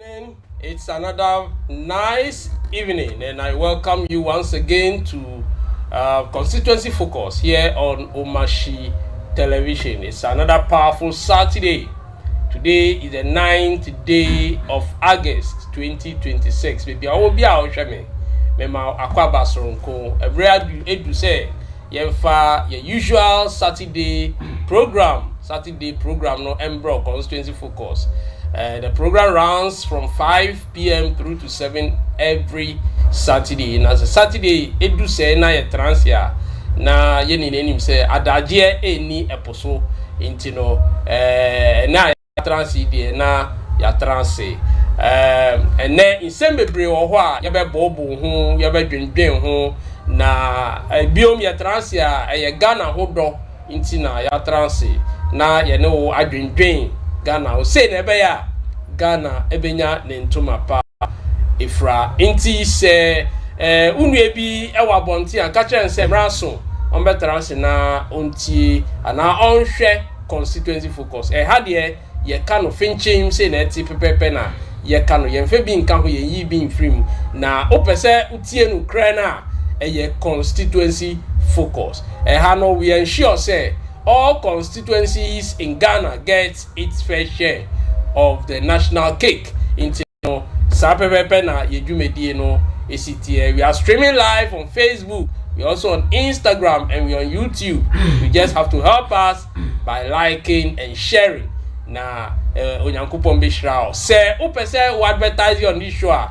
evening. It's another nice evening, and I welcome you once again to Constituency Focus here on Omashi Television. It's another powerful Saturday. Today is the 9th day of August 2026. Maybe I will be out me. Mema akwaba soronko. Every edu say yemfa your usual Saturday program. Saturday program no embro Constituency Focus. The program runs from 5 p.m. through to 7 every Saturday. And as a Saturday, edu say na ye transia na ye ni nenim say adagye eni eposo intino na transi de na ya transi ene insem bebre wo ho a ye be bobo ho ye be dwendwen ho na biom ya transia ye Ghana hodo intina ya transi na ye ne wo adwendwen Ghana o say na ebe ya Ghana ebenya ne ntoma pa ifra inti se unu ebi ewa bonti an ka kire nse braso on betra se na onti ana onhwe Constituency Focus ha de ye ka no finchim say na eti pepepe na ye ka no ye mfe bi nka ho ye yi bi mfrim na opese utie no kra na ye Constituency Focus ha no we ensure say all constituencies in Ghana get its fair share of the national cake. Into Sapepepe na yejumedie no esitie. We are streaming live on Facebook. We're also on Instagram and we're on YouTube. You just have to help us by liking and sharing. Na onyankopon be shra. Say upese we advertise you on this show.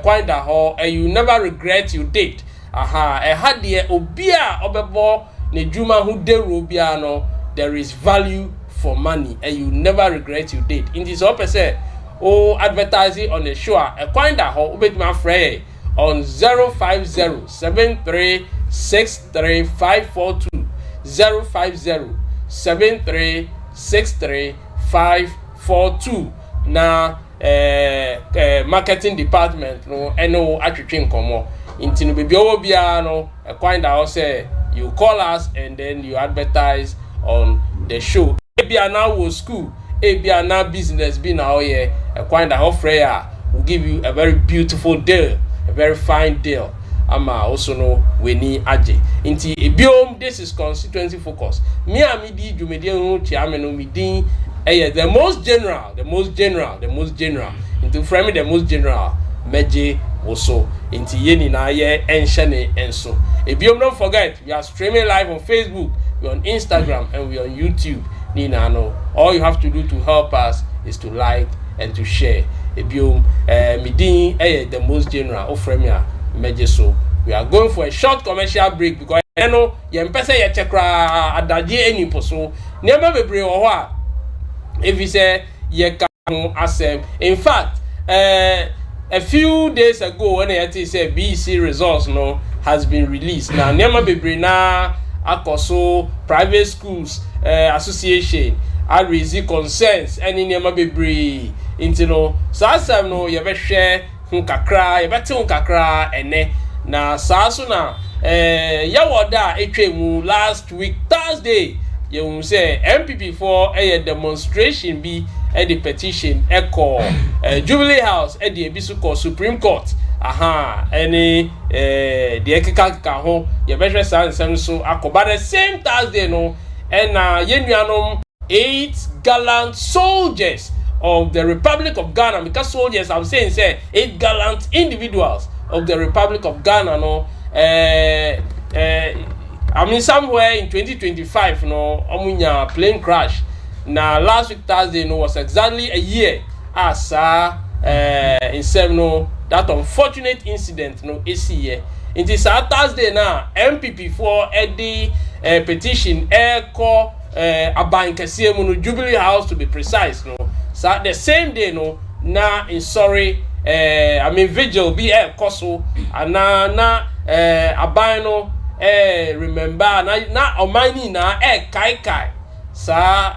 Quite that ho and you never regret you did. Had the obia obebo ne juma hu de robia no, there is value for money and you never regret you did. In this opposite advertising on the show a coin that ho ubet my friend on 05073635542 05073635542 na marketing department no eno atwetwe komo intino bebi obia no a coin that ho say you call us and then you advertise on the show. Ebiana wo school, Ebiana business be now here. A kind of offer will give you a very beautiful deal, a very fine deal. Ama also know we need aje. Inti ebiom this is Constituency Focus. Me amidi jumedi hu chiameno midi the most general. Into frame the most general meje also into yeni na ye enshane enso. Ebiom don't forget we are streaming live on Facebook, we're on Instagram and we're on YouTube. Nina no. All you have to do to help us is to like and to share. Ebiom midin the most general of premier meje so. We are going for a short commercial break because you know ye mpese ye chekra adagye eni poso. Niam bebre wo ho a if you say ye ka asem. In fact, a few days ago when I say BEC results no has been released. Now Nema Bebre na akoso private schools association I raise concerns any Nema Bebre into no sasam no ye be share kakra ye bete kakra ene na saso na ya woda etwemu last week Thursday you will say MPP for a demonstration be a the petition echo Jubilee House at the Ebisuko Supreme Court. Any the ekaka ho ye better san so akoba the same Thursday no and yenuanom 8 gallant soldiers of the Republic of Ghana, because soldiers I'm saying say 8 gallant individuals of the Republic of Ghana no I mean somewhere in 2025 no omunya plane crash na last week Thursday no was exactly a year as in seven no that unfortunate incident no AC year it is Thursday now MPP for the petition call abankese mu no Jubilee House to be precise no so the same day no na in sorry I mean vigil be koso na aban no remember na omani na kai sa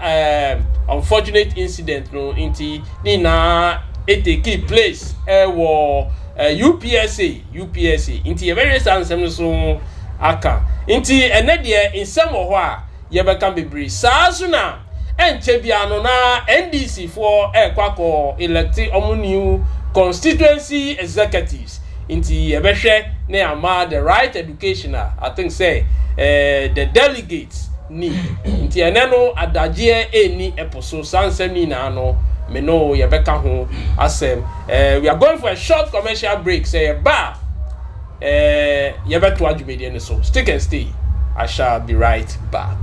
unfortunate incident no inti ni na it take place wo UPSA inti e very sansem so aka inti ene de insem ho a ye be kan bebre sa so na enche bia no na NDC for kwakọ elect new constituency executives inti yebehwe na ama the right education I think say the delegates need inti eneno adaje eni eposo sansem ni na no me no yebeka ho asem we are going for a short commercial break say ba yebeto adwumede ne so stick and stay. I shall be right back.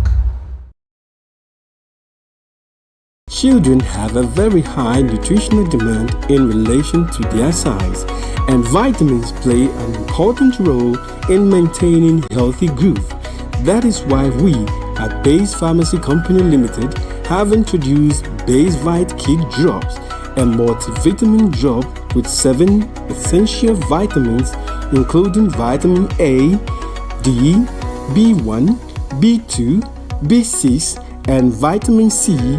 Children have a very high nutritional demand in relation to their size, and vitamins play an important role in maintaining healthy growth. That is why we at Base Pharmacy Company Limited have introduced Base Vite Kid Drops, a multivitamin drop with 7 essential vitamins including vitamin A, D, B1, B2, B6, and vitamin C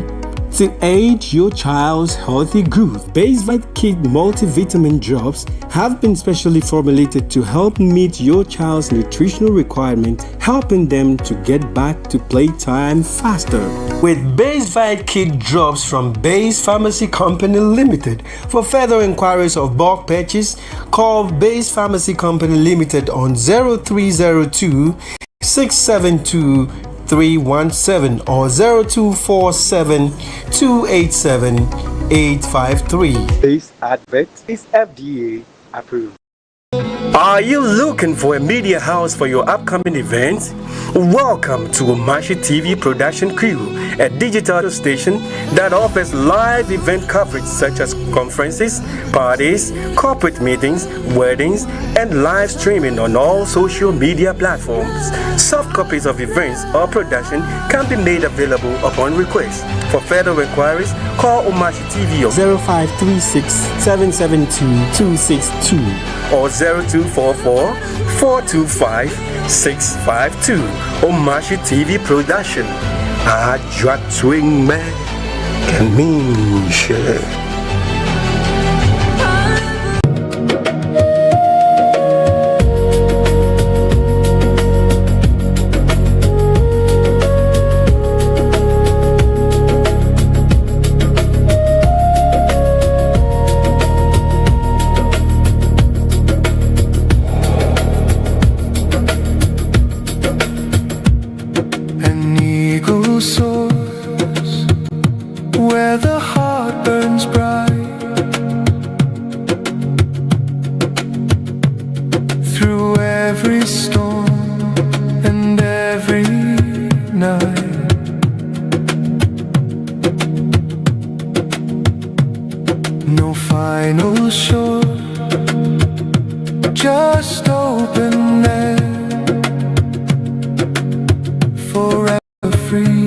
to aid your child's healthy growth. Base Vite Kid multivitamin drops have been specially formulated to help meet your child's nutritional requirements, helping them to get back to playtime faster. With Base Vite Kid drops from Base Pharmacy Company Limited. For further inquiries of bulk purchase, call Base Pharmacy Company Limited on 0302 672 317 or 0247 287 853. This advert is FDA approved. Are you looking for a media house for your upcoming events? Welcome to Omashi TV Production Crew, a digital station that offers live event coverage such as conferences, parties, corporate meetings, weddings, and live streaming on all social media platforms. Soft copies of events or production can be made available upon request. For further inquiries, call Omashi TV on 0536 772 262 or 0244 425 652. Omashi TV Production. Ajwa Twing Man can mean share. Where the heart burns bright through every storm and every night. No final shore, just open air, forever free.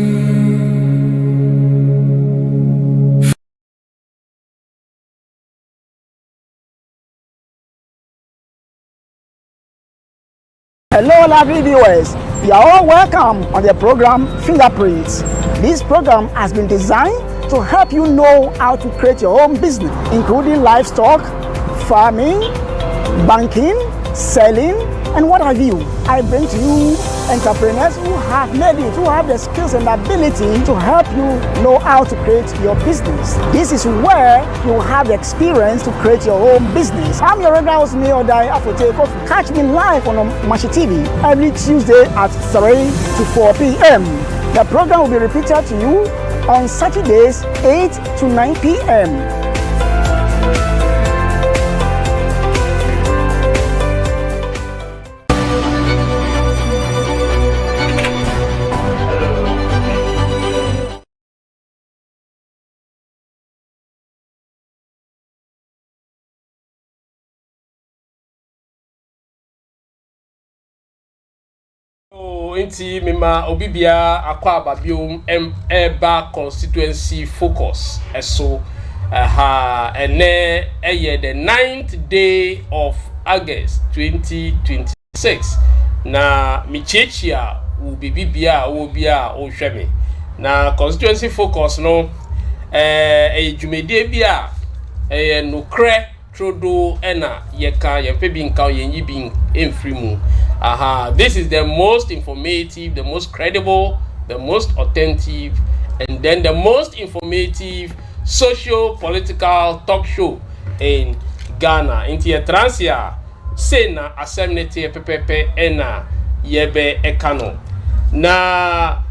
Hello, lovely viewers. You are all welcome on the program Fingerprints. This program has been designed to help you know how to create your own business, including livestock, farming, banking, selling, and what have you. I bring to you entrepreneurs who have made it, who have the skills and ability to help you know how to create your business. This is where you have the experience to create your own business. I'm your regular host, Neodai Afote. Catch me live on Omashi TV every Tuesday at 3 to 4 p.m. The program will be repeated to you on Saturdays 8 to 9 p.m. Inti mima obibia akwa ababiom eba Constituency Focus eso ene the 9th day of August 2026 na michechia ubibia obia ohweme na Constituency Focus no ejumede bia nokre trodo ena yeka yempe bi nka yenyi bi emfrimu. This is the most informative, the most credible, the most authentic, and then the most informative socio-political talk show in Ghana. Inti ye transia say na assemnity pepepe ena yebe ekano. Na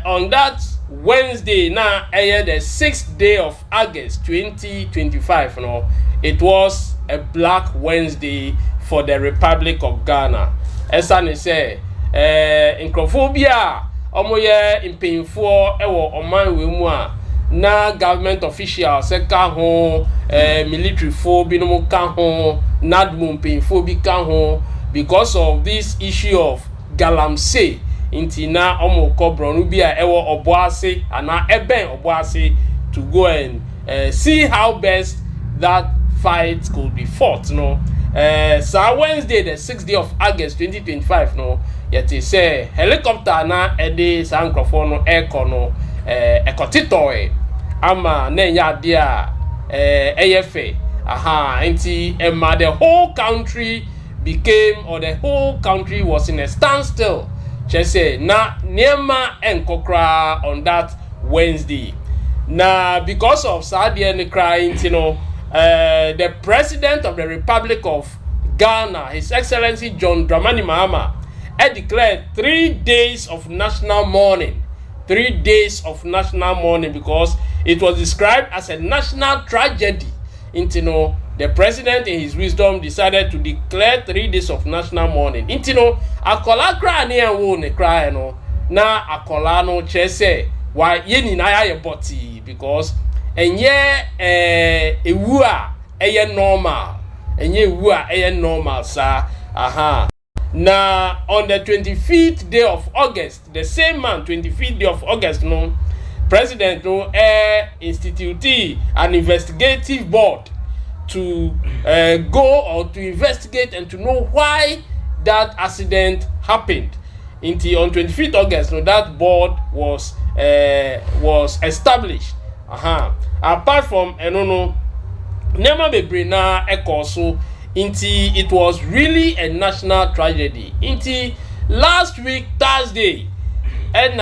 on that Wednesday na the 6th day of August 2025 no, it was a Black Wednesday for the Republic of Ghana. Esa ne say nkrofobia omoye impinfo ewo oman we mu a na government officials se ka ho military fo bi no ka ho nadmo impinfo bi ka ho because of this issue of galamsey inti na omo kobronu bi a ewo oboase ana eben oboase to go and see how best that fight could be fought no. So Wednesday the 6th day of August 2025 no, yet say helicopter na ede sankrofo no airco no ekotitoe ama na nya dia eyefe aha nti the whole country became, or the whole country was in a standstill. Just say na niema enkokra on that Wednesday. Na because of Saudi and crying, you know, the president of the Republic of Ghana, His Excellency John Dramani Mahama, had declared 3 days of national mourning. 3 days of national mourning because it was described as a national tragedy. You know, the president in his wisdom decided to declare 3 days of national mourning. You know, akola kra ne enwo ne kra no na akola no chese why yeni na ya boti because enye ewu a eye normal, enye ewu a eye normal sa aha. Na on the 25th day of August, the same month, 25th day of August no, president no institute an investigative board to go or to investigate and to know why that accident happened. Until on 25th August, no, that board was established. Apart from Nema Bebrina Ekoso, it was really a national tragedy. Last week Thursday, and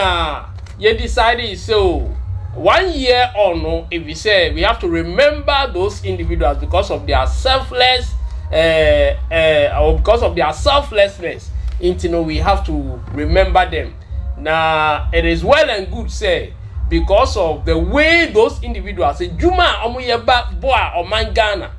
you decided so 1 year on no, if we say we have to remember those individuals because of their selfless or because of their selflessness. We have to remember them. Now it is well and good say because of the way those individuals say Juma omuyeba boa oman Ghana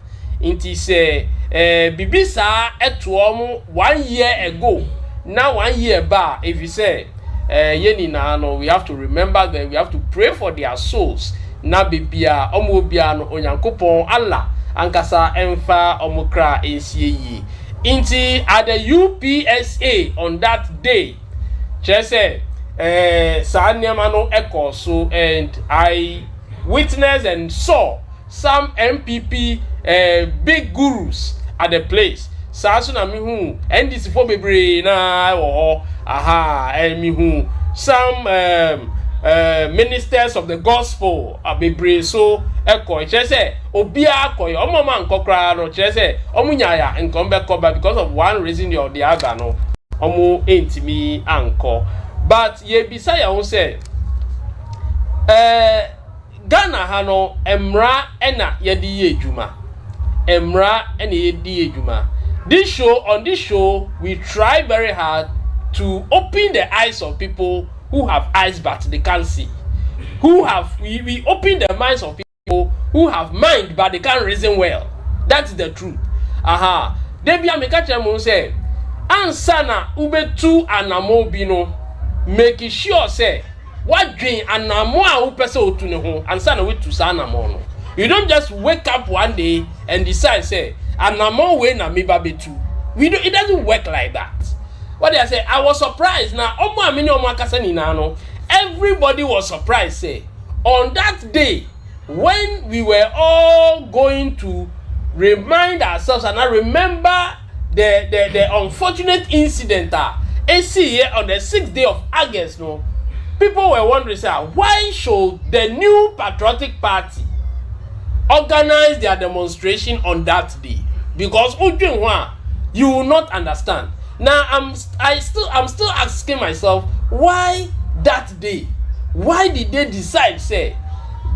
inti say bibisa etuomu 1 year ago. Now 1 year back, if you say yeni na no, we have to remember them, we have to pray for their souls. Na bibia omobia no onyankopon Allah ankasa emfa omukra ensiye. Inti at the UPSA on that day, chese Sanyamano Echo so, and I witnessed and saw some MPP big gurus at the place. Sasuna mihu and this for bebre na and mihu some ministers of the gospel bebre so echo chese obia koy omoma nkokra no chese omunyaya nkombe koba because of one reason or the other no omu entimi anko. But ye bisa ya won say Ghana ha no emra ena yedi ejuma, emra ena yedi ejuma. On this show we try very hard to open the eyes of people who have eyes but they can't see, we open the minds of people who have mind but they can't reason well. That's the truth. Debi ameka chemo say ansana ubetu anamo bino, making sure say what dream anamo a upese otu ne ho ansana we to sanamo no. You don't just wake up one day and decide say anamo we na me babetu. It doesn't work like that. What did I say? I was surprised. Now, everybody was surprised. Say, on that day, when we were all going to remind ourselves and I remember the unfortunate incident on the 6th day of August, no, people were wondering, say, why should the new patriotic party organize their demonstration on that day? Because you will not understand. Now I'm still asking myself, why that day? Why did they decide say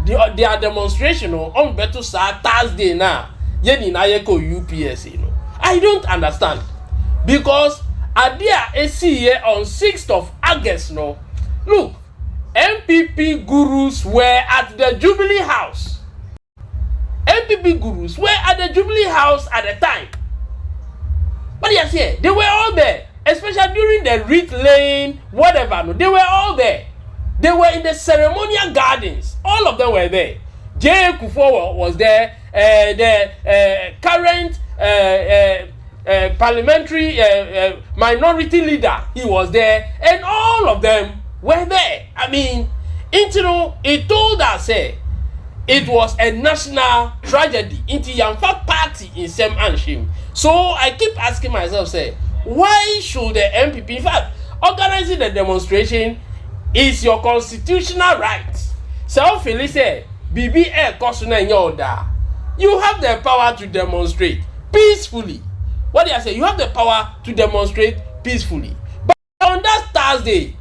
their demonstration on better Thursday now? Yeni na yeko UPS, you know. I don't understand. Because Adia AC here on 6th of August, no. Look, MPP gurus were at the Jubilee House. MPP gurus were at the Jubilee House at the time. But yes, yeah, they were all there, especially during the wreath laying, whatever. No, they were all there. They were in the ceremonial gardens. All of them were there. J. Kufuor was there. The current parliamentary minority leader, he was there, and all of them were there. I mean, you know, it told us it was a national tragedy. Into Yamfa party in Sem Anshim. So I keep asking myself, why should the MPP, in fact, organizing the demonstration is your constitutional right. So Phyllis said, BBA Kosuna Yoda. You have the power to demonstrate peacefully. What do I say? You have the power to demonstrate peacefully. But on that Thursday,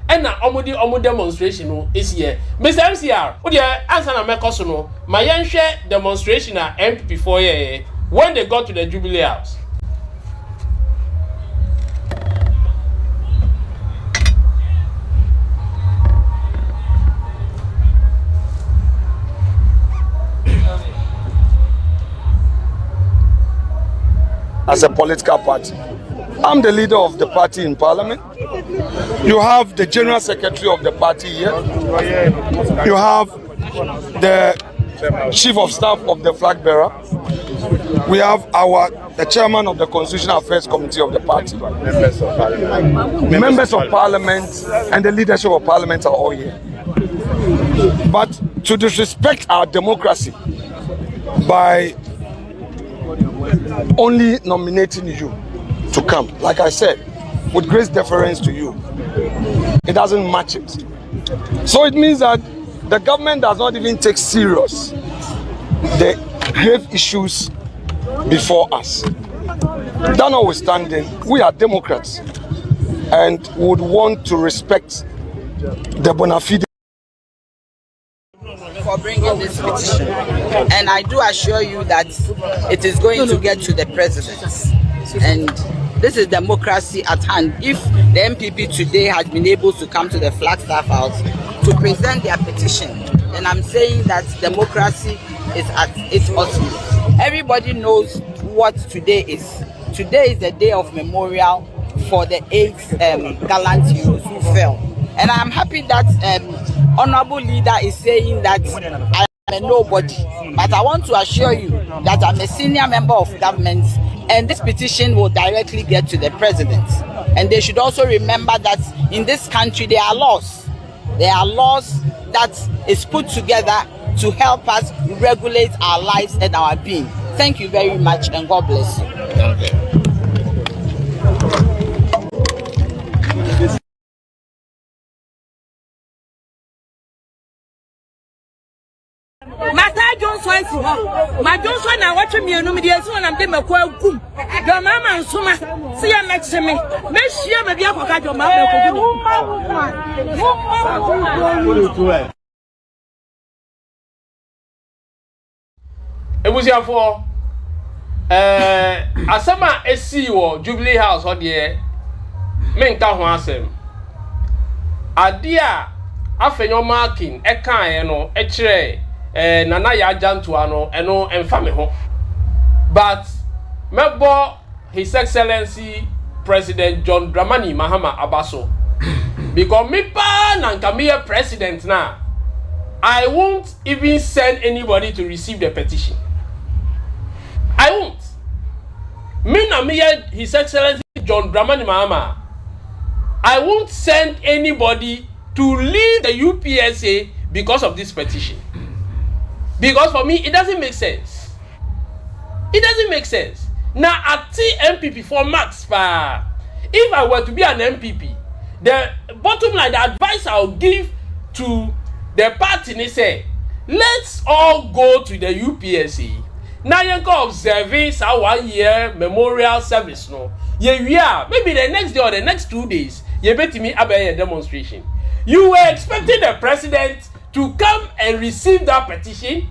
and now omo demonstration is here. Mr. MCR, what do you answer na mekosono? My share demonstration at MPP for here when they got to the Jubilee House. As a political party, I'm the leader of the party in parliament. You have the general secretary of the party here. You have the chief of staff of the flag bearer. We have the chairman of the Constitutional Affairs Committee of the party. Members of parliament and the leadership of parliament are all here. But to disrespect our democracy by only nominating you to come, like I said, with great deference to you, it doesn't match it. So it means that the government does not even take serious the grave issues before us. That notwithstanding, we are Democrats and would want to respect the bona fide for bringing this petition, and I do assure you that it is going to get to the president, and this is democracy at hand. If the MPP today had been able to come to the Flagstaff House to present their petition, then I'm saying that democracy is at its utmost. Everybody knows what today is. Today is the day of memorial for the 8 gallant heroes who fell. And I'm happy that honorable leader is saying that I am a nobody. But I want to assure you that I'm a senior member of government, and this petition will directly get to the president. And they should also remember that in this country there are laws. There are laws that is put together to help us regulate our lives and our being. Thank you very much, and God bless you. Mata Johnson si ho. Ma Johnson na watch me enum de esi wonam de makwa gum. Do mama nsoma. Se ya meche me. Me hia ma bia kwaka do mama makwa. Ebusiafo asema esi wo Jubilee House ho de me nka ho asem. Ade a afenyo marking ekan no e kire nana ya jantua no eno emfa me ho, but mebo His Excellency President John Dramani Mahama Abaso, because me pa na nkamia president na, I won't even send anybody to receive the petition. I won't. Me na me His Excellency John Dramani Mahama, I won't send anybody to leave the UPSA because of this petition. Because for me, it doesn't make sense. It doesn't make sense. Now, at MPP for Max, if I were to be an MPP, the bottom line, the advice I'll give to the party is say, let's all go to the UPSA. Now you go observing our 1 year memorial service. No, yeah, maybe the next day or the next 2 days, you bet me about a demonstration. You were expecting the president to come and receive that petition?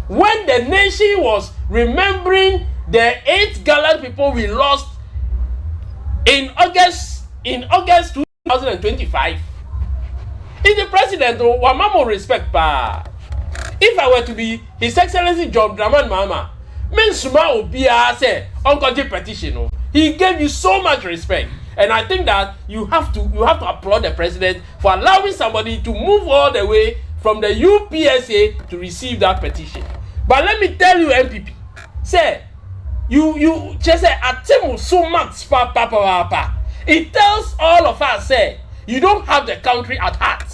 when the nation was remembering the 8 gallant people we lost in August 2025. Is the president wamamo respect pa? If I were to be His Excellency John Dramani Mahama, mensuma obia say uncle petition. He gave you so much respect, and I think that you have to applaud the president for allowing somebody to move all the way from the UPSA to receive that petition. But let me tell you, MPP, say you just say atimu so much pa. It tells all of us say you don't have the country at heart.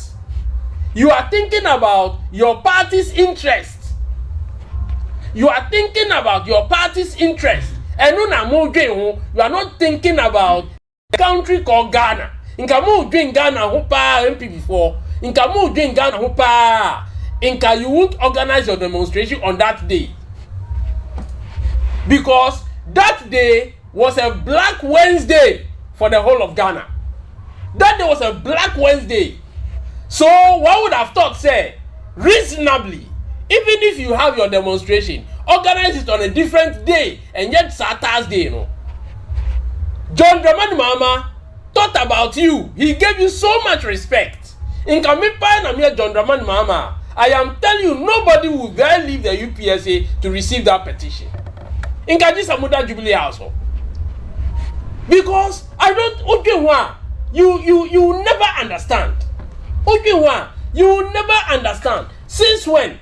You are thinking about your party's interest. You are thinking about your party's interest. And you are not thinking about a country called Ghana. Inka mo doing Ghana who pa MP before. Inka mo doing Ghana who pa. Inka you won't organize your demonstration on that day. Because that day was a Black Wednesday for the whole of Ghana. That day was a Black Wednesday. So one would have thought, say, reasonably, even if you have your demonstration, organize it on a different day, and yet Thursday, you know. John Dramani Mahama thought about you. He gave you so much respect. In Kamipa and John Dramani Mahama, I am telling you, nobody will dare leave the UPSA to receive that petition. In Kaji Samuda Jubilee household. Because I don't, you never understand. You will never understand. Since when?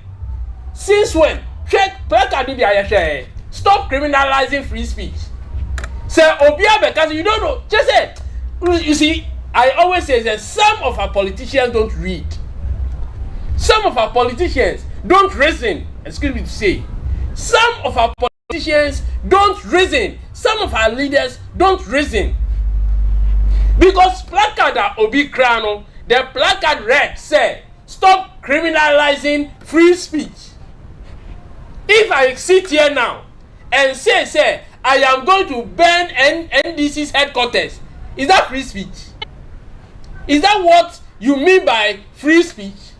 Check stop criminalizing free speech. Say Obia because you don't know. Just say, you see, I always say that some of our politicians don't read. Some of our politicians don't reason. Excuse me to say. Some of our politicians don't reason. Some of our leaders don't reason. Because placard that Obi Krano, the placard read say, stop criminalizing free speech. If I sit here now and say, I am going to burn NDC's headquarters, is that free speech? Is that what you mean by free speech?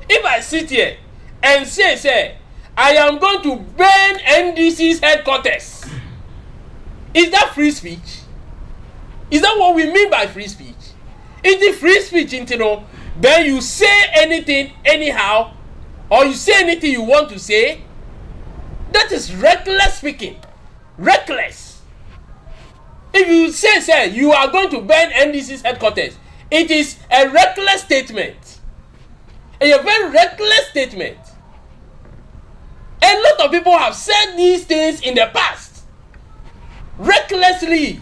If I sit here and say, I am going to burn NDC's headquarters, is that free speech? Is that what we mean by free speech? Is the free speech, then you say anything anyhow, or you say anything you want to say? That is reckless speaking. Reckless. If you say you are going to burn NDC's headquarters, it is a reckless statement. A very reckless statement. A lot of people have said these things in the past. Recklessly.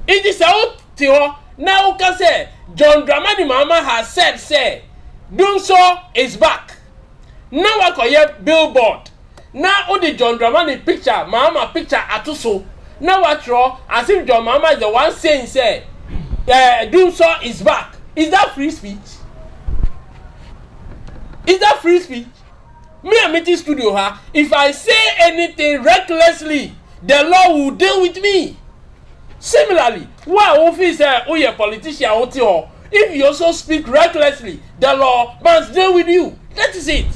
It is out to now can say John Dramani Mahama has said, doing so is back. Now I call you billboard. Now all the John Dramani picture, Mahama picture atuso. Now I draw as if John Mahama is the one saying, doing so is back. Is that free speech? Is that free speech? Me and meeting studio, if I say anything recklessly, the law will deal with me. Similarly, if you're a politician, if you also speak recklessly, the law must deal with you. That is it.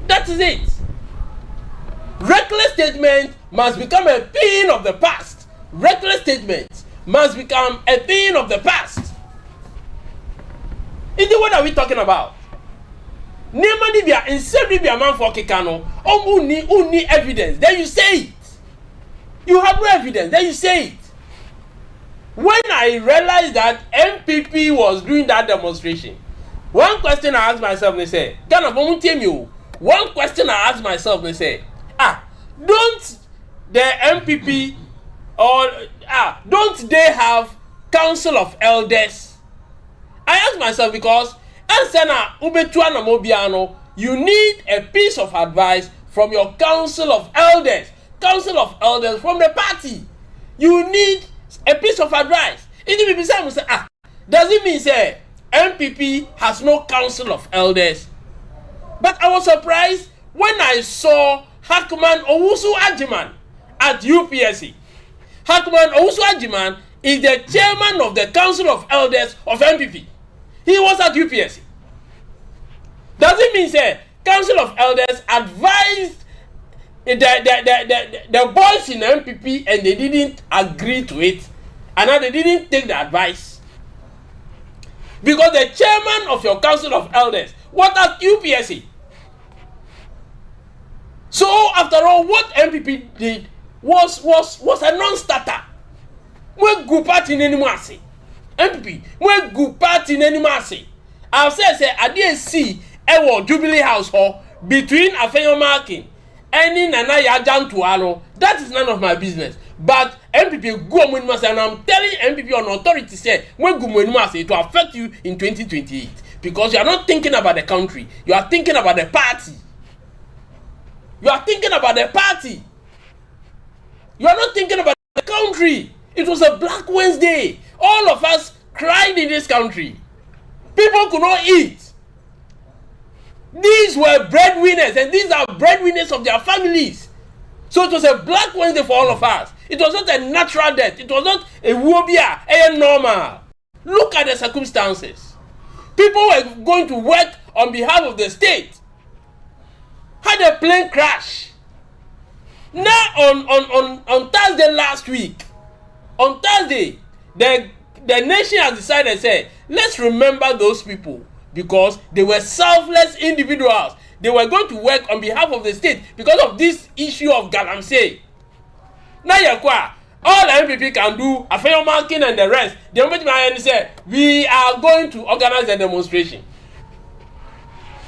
That is it. Reckless statement must become a thing of the past. Reckless statements must become a thing of the past. What are we talking about? Nemani bia instead be a man for Kikano, only evidence. Then you say it. You have no evidence. Then you say it. When I realized that MPP was doing that demonstration, one question I asked myself, they say, one question I asked myself, they say, don't the MPP don't they have council of elders? I asked myself because you need a piece of advice from your council of elders. Council of elders from the party. You need a piece of advice. Does it mean say MPP has no council of elders? But I was surprised when I saw Hackman Owusu Ajiman at UPSC. Hackman Owusu Ajiman is the chairman of the council of elders of MPP. He was at UPSC. Does it mean say Council of Elders advised the boys in MPP and they didn't agree to it, and now they didn't take the advice. Because the chairman of your Council of Elders, what at UPSA? So after all, what MPP did was a non-starter. We go party in any mercy. MPP, we go party in any mercy. I've said I didn't see a Jubilee House hall between Afeyo Marking and Nana Yajan Tualo. That is none of my business. But MPP go on mercy, and I'm telling MPP on authority say when go on mercy, it will affect you in 2028 because you are not thinking about the country. You are thinking about the party. You are thinking about the party. You are not thinking about the country. It was a Black Wednesday. All of us cried in this country. People could not eat. These were breadwinners, and these are breadwinners of their families. So it was a Black Wednesday for all of us. It was not a natural death. It was not a wobia, a normal. Look at the circumstances. People were going to work on behalf of the state. Had a plane crash. Now on Thursday last week, on Thursday, the nation has decided, say, let's remember those people because they were selfless individuals. They were going to work on behalf of the state because of this issue of galamsey. Now, all the MPP can do, Afeyo Marking and the rest, the ombudsman said, we are going to organize a demonstration.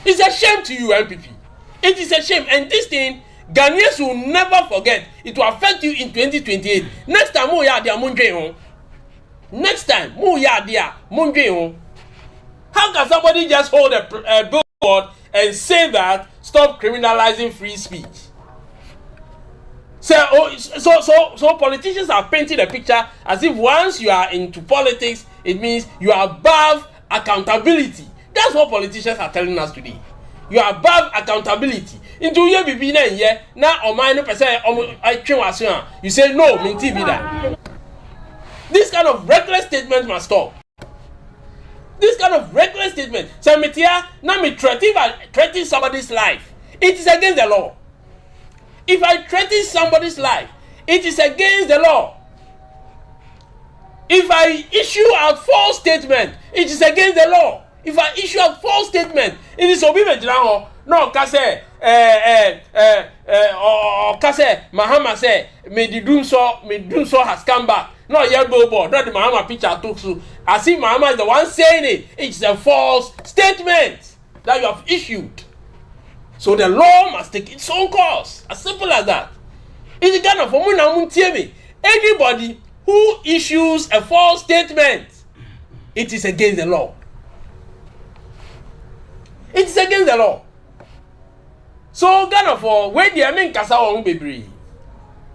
It's a shame to you, MPP. It is a shame. And this thing, Ghanaians will never forget. It will affect you in 2028. Next time, next time, how can somebody just hold a billboard and say that stop criminalizing free speech? So politicians are painting a picture as if once you are into politics, it means you are above accountability. That's what politicians are telling us today. You are above accountability. Into your baby now or mine percent you say no, minti vida. This kind of reckless statement must stop. This kind of reckless statement. So now me threaten somebody's life. It is against the law. If I threaten somebody's life, it is against the law. If I issue a false statement, it is against the law. If I issue a false statement, it is obedient. No, kase or kase Mahama say me do so has come back. No, yeah, billboard, not the Mahama picture took so. As if Mahama is the one saying it. It's a false statement that you have issued. So the law must take its own course. As simple as that. It's the kind of anybody who issues a false statement, it is against the law. It is against the law. So Ghana for where the Amen Kasa on baby.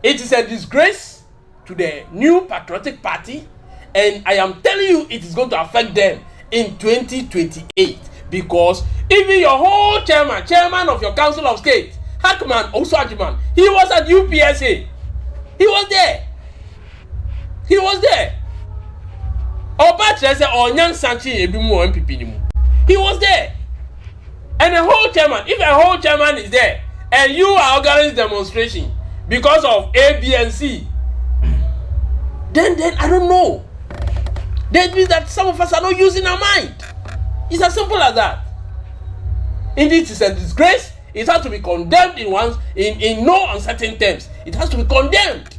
It is a disgrace to the new patriotic party, and I am telling you it is going to affect them in 2028 because even your whole chairman of your Council of State, Hackman Osajiman, he was at UPSA. He was there. He was there. Obatra Onyan Sanchi Ebimu MPP. He was there. And the whole chairman, if a whole chairman is there and you are organizing demonstration because of A, B, and C, then I don't know. That means that some of us are not using our mind. It's as simple as that. Indeed, it's a disgrace. It has to be condemned in no uncertain terms. It has to be condemned.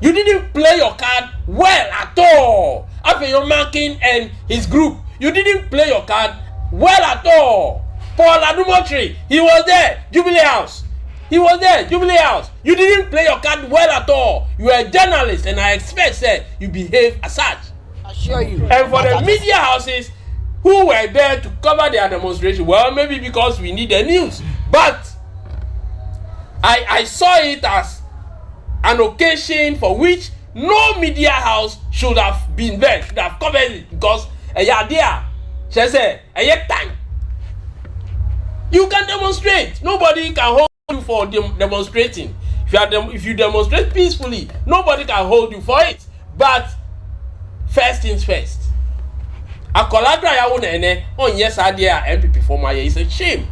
You didn't play your card well at all. After your Marking and his group, you didn't play your card well at all. Paul Adumotri, he was there. Jubilee House. He was there. Jubilee House. You didn't play your card well at all. You are a journalist, and I expect that you behave as such. I assure you. And for the media houses who were there to cover their demonstration, well, maybe because we need the news, but I saw it as an occasion for which no media house should have been there, should have covered it, because she said, time. You can demonstrate. Nobody can hold you for demonstrating. If you demonstrate peacefully, nobody can hold you for it. But first things first. Akoladra ya wo nene on yes idea MPP former year. It's a shame.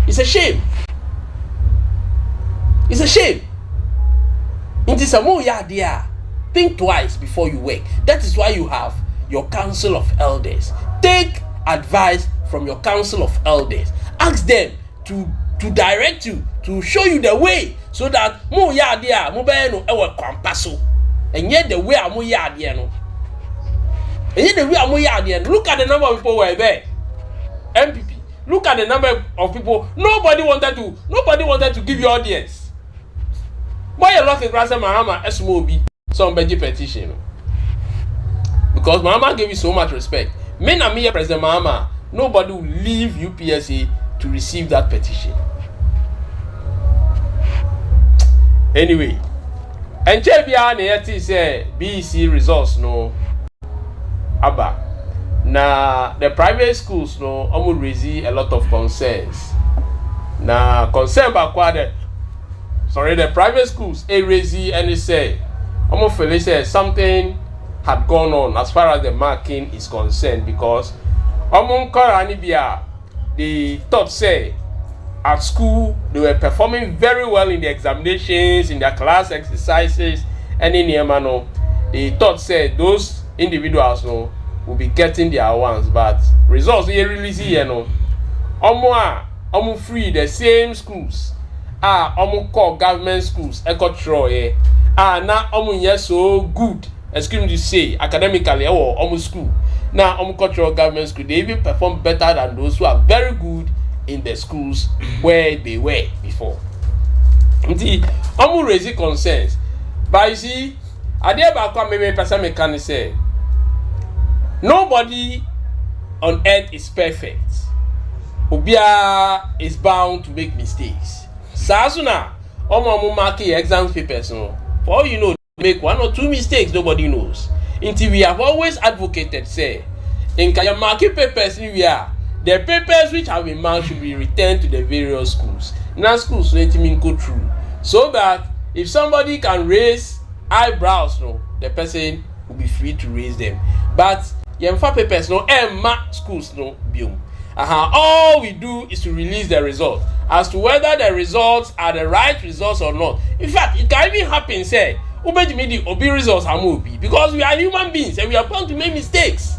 It's a shame. It's a shame. It is a more idea. Think twice before you work. That is why you have your council of elders. Take advice from your council of elders. Ask them to direct you, to show you the way, so that more idea mo be no e wa kwampaso. And yet the way mo idea no. And yet the way mo idea. Look at the number of people who were there. MPP. Look at the number of people. Nobody wanted to give you audience. Why you lost the grass Mahama SMOB some Benji petition? Because Mahama gave you so much respect. Me and me President Mahama, nobody will leave UPSA to receive that petition. Anyway, and Chebia Neyati say BEC results no Abba. Now the private schools no almost raise a lot of concerns. Now concern back the private schools raise and they say almost feel say something had gone on as far as the marking is concerned, because they thought say at school they were performing very well in the examinations, in their class exercises, and in the they thought say those individuals no will be getting their ones, but results we release here no free the same schools call government schools ecotroye now yes so good, excuse me to say, academically or school now cultural government school, they even perform better than those who are very good in the schools where they were before. Raising concerns, but you see I dare back maybe person can say nobody on earth is perfect. Obia is bound to make mistakes. Sasuna, marking exam papers no. For all you know, make 1 or 2 mistakes, nobody knows. Until we have always advocated, say, in your marking papers, the papers which have been marked should be returned to the various schools. Now schools let me go through, so that if somebody can raise eyebrows, no, the person will be free to raise them. But Yemfa papers no mark schools no biom. All we do is to release the results. As to whether the results are the right results or not. In fact, it can even happen, say, Obi results are movie, because we are human beings and we are bound to make mistakes.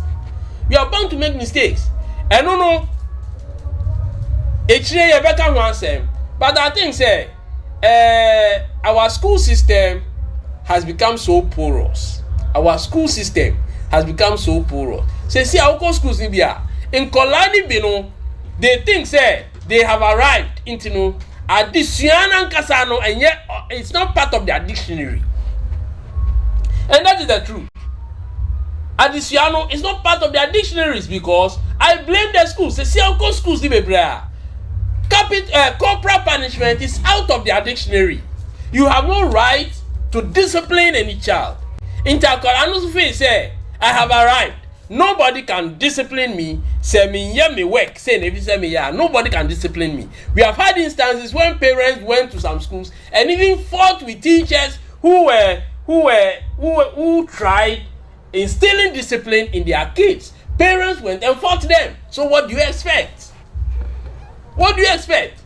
We are bound to make mistakes. And no, it's a better one, but I think say our school system has become so porous. Our school system has become so porous. Say, see, our schools in Bia. In Kolani Bino, they think say they have arrived into no addition and Kasano, and yet it's not part of their dictionary. And that is the truth. Addicional is not part of their dictionaries, because I blame the schools. They see how schools do corporal punishment is out of their dictionary. You have no right to discipline any child. Intercolano say, I have arrived. Nobody can discipline me. Say me work. Say me nobody can discipline me. We have had instances when parents went to some schools and even fought with teachers who tried instilling discipline in their kids. Parents went and fought them. So what do you expect? What do you expect?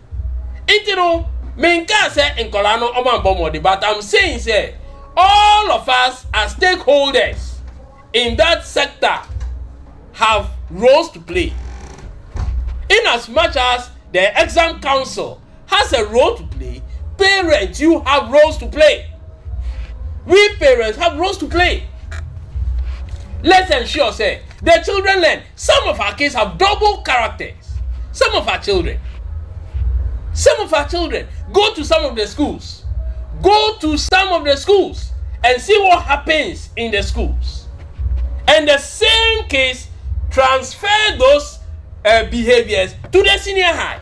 Menka say in Kolano Omambomodi, but I'm saying say all of us as stakeholders in that sector have roles to play. In as much as the exam council has a role to play, parents, you have roles to play. We parents have roles to play. Let's ensure say the children learn. Some of our kids have double characters. Some of our children go to some of the schools. Go to some of the schools and see what happens in the schools. And the same case, transfer those behaviors to the senior high.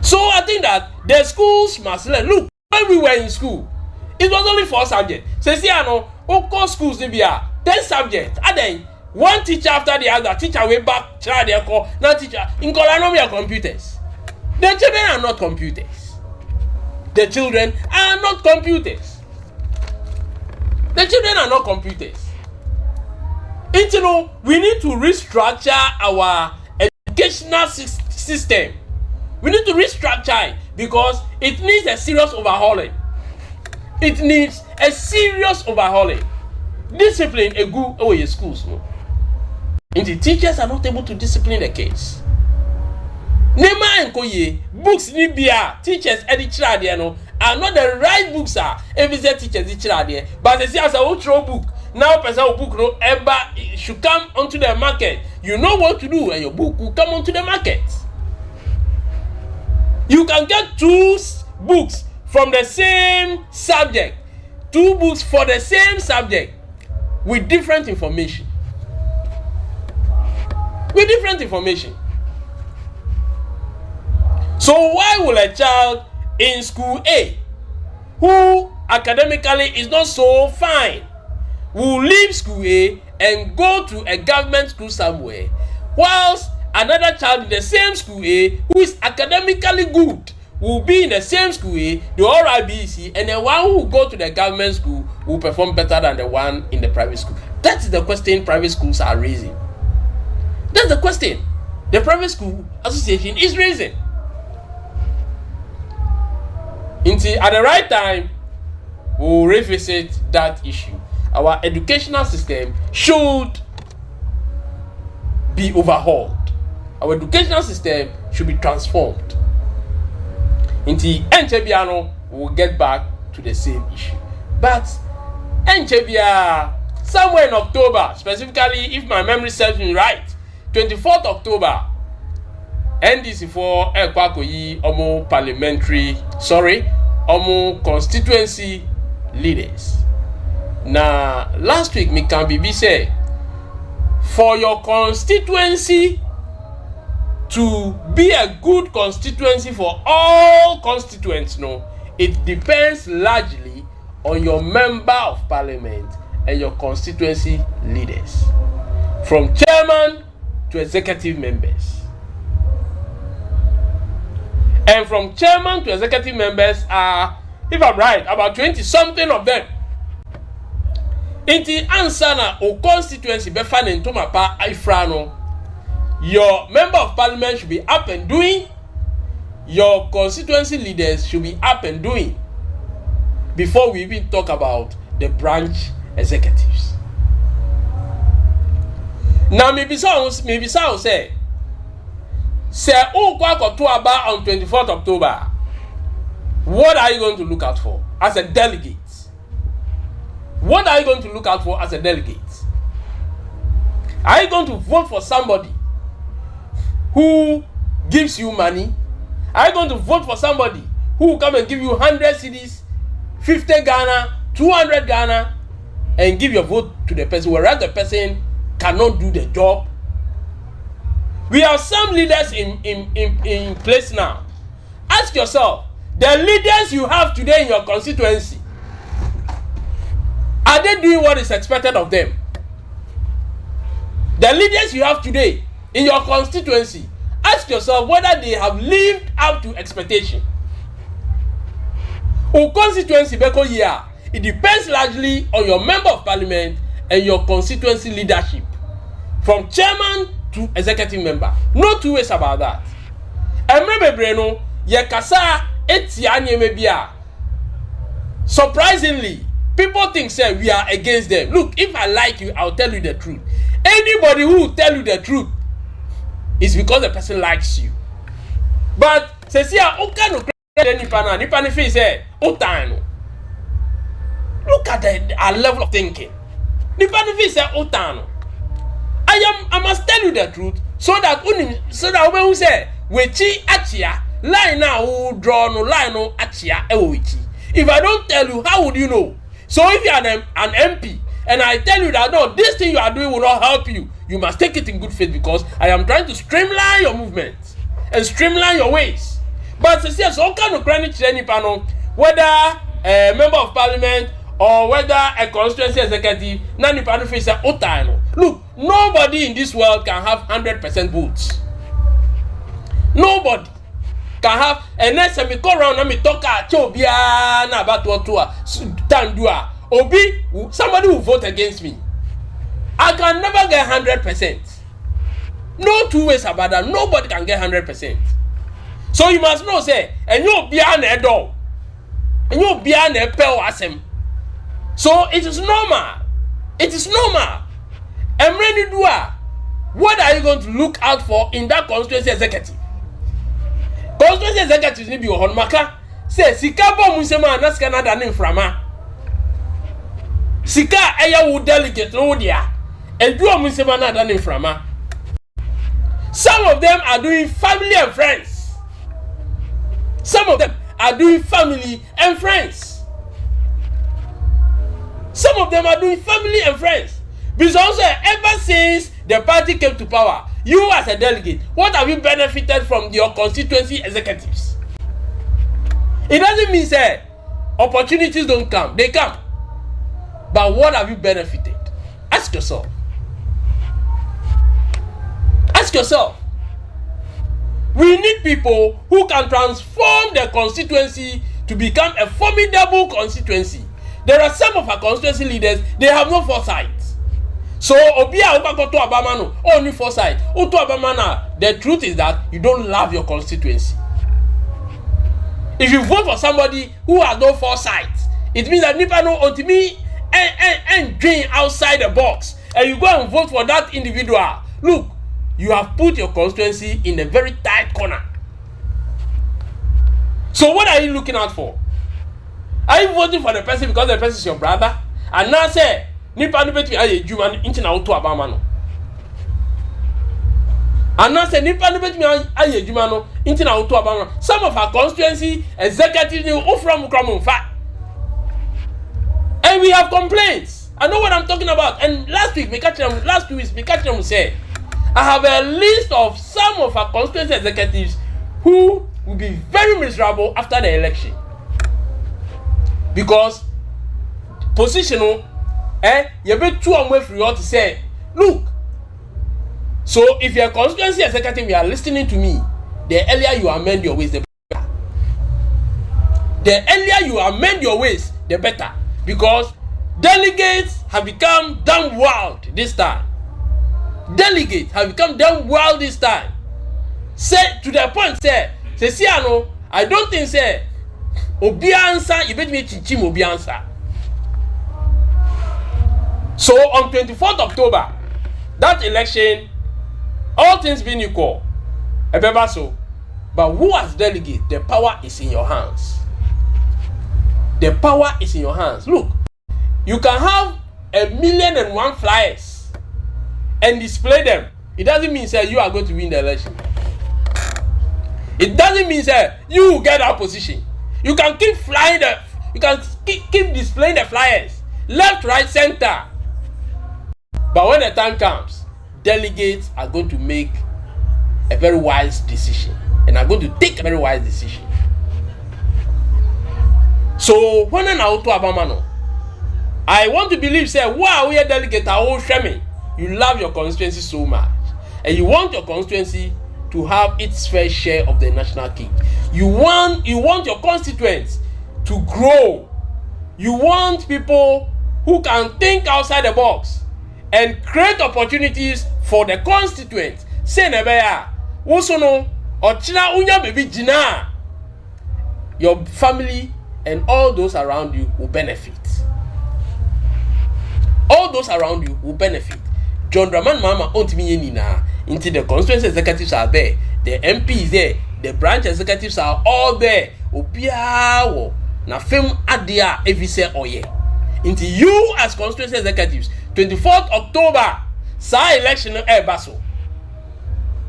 So I think that the schools must learn. Look, when we were in school, it was only 4 subjects. So see, I know, all schools they be 10 subjects. And then one teacher after the other, teacher way back, try their call, now teacher. In Kolano, we are computers. The children are not computers. The children are not computers. The children are not computers. We need to restructure our educational system. We need to restructure it because it needs a serious overhauling. It needs a serious overhauling. Discipline a good schools. No? And the teachers are not able to discipline the kids. Nema and Koye, books Nibia, teachers editor no are not the right books if it's a teacher's editor. But they say as a outro book, now person book no ever should come onto the market. You know what to do and your book will come onto the market. You can get 2 books from the same subject, 2 books for the same subject with different information. So why will a child in school A who academically is not so fine will leave school A and go to a government school somewhere, whilst another child in the same school A who is academically good will be in the same school A, the RIBC, and the one who will go to the government school will perform better than the one in the private school? That is the question private schools are raising. That's the question the private school association is raising. At the right time, we will revisit that issue. Our educational system should be overhauled. Our educational system should be transformed. Enchebiano will get back to the same issue. But Enchebia, somewhere in October, specifically, if my memory serves me right, 24th October, NDC for Ekwakoyi constituency leaders. Now, last week, me can be say, for your constituency to be a good constituency for all constituents, no, it depends largely on your member of parliament and your constituency leaders, from chairman to executive members. And from chairman to executive members are, if I'm right, about 20-something of them. Inti ansana o constituency befa ne ntoma pa ifrano. Your member of parliament should be up and doing. Your constituency leaders should be up and doing before we even talk about the branch executives. Now maybe someone say on 24th October, what are you going to look out for as a delegate? What are you going to look out for as a delegate? Are you going to vote for somebody who gives you money? Are you going to vote for somebody who will come and give you 100 cedis, 50 Ghana, 200 Ghana, and give your vote to the person, whereas the person cannot do the job? We have some leaders in place now. Ask yourself, the leaders you have today in your constituency, are they doing what is expected of them? The leaders you have today in your constituency, ask yourself whether they have lived up to expectation. Or constituency, it depends largely on your member of parliament and your constituency leadership, from chairman to executive member. No 2 ways about that. Breno, Yakasa etianye. Surprisingly, people think say we are against them. Look, if I like you, I'll tell you the truth. Anybody who will tell you the truth is because the person likes you. But say look at our level of thinking. The benefit say otano. I must tell you the truth so that when we say wechi achia line now draw no line no achia ewichi. If I don't tell you, how would you know? So if you are an MP and I tell you that no, this thing you are doing will not help you, you must take it in good faith because I am trying to streamline your movements and streamline your ways. But say so kind of credit training panel, whether a member of parliament or whether a constituency executive, nani panel face otano. Look, nobody in this world can have 100% votes. Nobody can have, and next time we go around and we talk about tandua somebody will vote against me. I can never get 100%. No two ways about that. Nobody can get 100%. So you must know, say, and you'll be an adult, and you'll be an apple asem. So it is normal. It is normal. And when you do what are you going to look out for in that constituency executive? Constituency executive ni bi ohon maka say sika bo mu nsema na sika na da ne mframa. Sika eya wo delegate no dia. Edu mu nsema na da ne mframa. Some of them are doing family and friends. Some of them are doing family and friends. Some of them are doing family and friends. Because ever since the party came to power, you as a delegate, what have you benefited from your constituency executives? It doesn't mean say opportunities don't come. They come. But what have you benefited? Ask yourself. Ask yourself. We need people who can transform their constituency to become a formidable constituency. There are some of our constituency leaders, they have no foresight. So Obia Obakoto Abamano, only foresight. Oto Abamana, the truth is that you don't love your constituency. If you vote for somebody who has no foresight, it means that Nipa no ultimately and dream outside the box, and you go and vote for that individual. Look, you have put your constituency in a very tight corner. So what are you looking out for? Are you voting for the person because the person is your brother? And now say, Nipa no betumi aye adwuma nti na woto abama no. And now say Nipa no betumi aye adwuma no nti na woto abama. Some of our constituency executives who from Kramumfa. And we have complaints. I know what I'm talking about. And last 2 weeks, we catch them say, I have a list of some of our constituency executives who will be very miserable after the election. Because positional, you be too away from you to say, look. So if you're a constituency executive, you are listening to me, the earlier you amend your ways, the better. The earlier you amend your ways, the better. Because delegates have become damn wild this time. Delegates have become damn wild this time. Say to the point, say Siano, I don't think say Obi answer, you bet me Chichim Obi answer. So on 24th October, that election, all things being equal, so, but who as delegate, the power is in your hands. The power is in your hands. Look, you can have 1,000,001 flyers and display them. It doesn't mean say you are going to win the election. It doesn't mean say you will get that position. You can keep flying keep displaying the flyers, left, right, center. But when the time comes, delegates are going to make a very wise decision and are going to take a very wise decision. So when an auto abamano, I want to believe say, wow, we are delegate you love your constituency so much, and you want your constituency to have its fair share of the national cake. You want your constituents to grow. You want people who can think outside the box and create opportunities for the constituents. Say nebeya, wosono ochina unya baby jina. Your family and all those around you will benefit. All those around you will benefit. John Draman Mama ontimi yenina. Into the constituency executives are there, the MPs there, the branch executives are all there. Obiawo na fem adia evise oye. Into you as constituency executives, 24th October, sa election baso.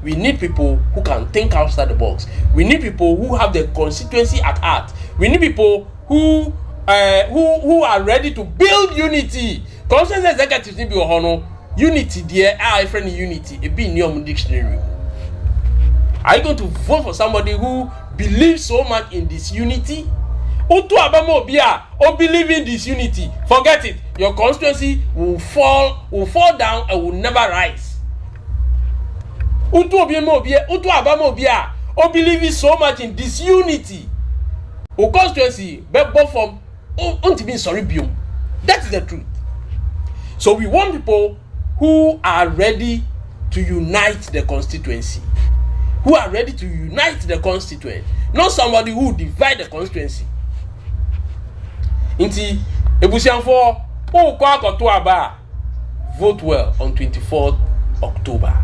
We need people who can think outside the box. We need people who have the constituency at heart. We need people who are ready to build unity. Constituency executives need to be hono. Unity, dear, I friend unity. It be in your dictionary. Are you going to vote for somebody who believes so much in this unity? Utu abamo bia or believe in this unity. Forget it. Your constituency will fall down and will never rise. Utu abamo bia or believe so much in this unity. O constituency be from unti be sorry biom. That's the truth. So we want people who are ready to unite the constituency, who are ready to unite the constituent, not somebody who divide the constituency. Inti ebusianfo who kwa akoto aba, vote well on 24th October.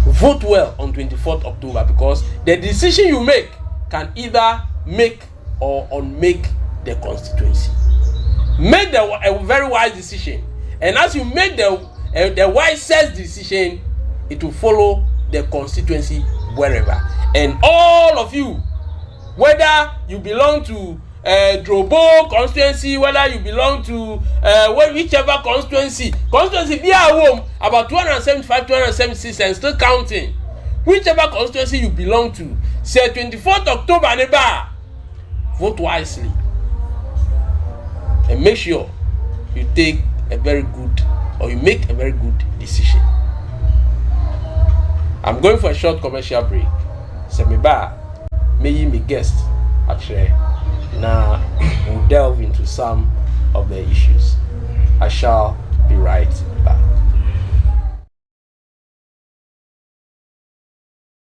Vote well on 24th October, because the decision you make can either make or unmake the constituency. Make a very wise decision, and as you make the wisest decision, it will follow the constituency wherever. And all of you, whether you belong to Drobo constituency, whether you belong to whichever constituency be at home, about 275, 276 and still counting, whichever constituency you belong to, say 24th October neighbor, vote wisely and make sure you take a very good, or you make a very good decision. I'm going for a short commercial break. Semiba, may you be guest actually. Now we'll delve into some of the issues. I shall be right back.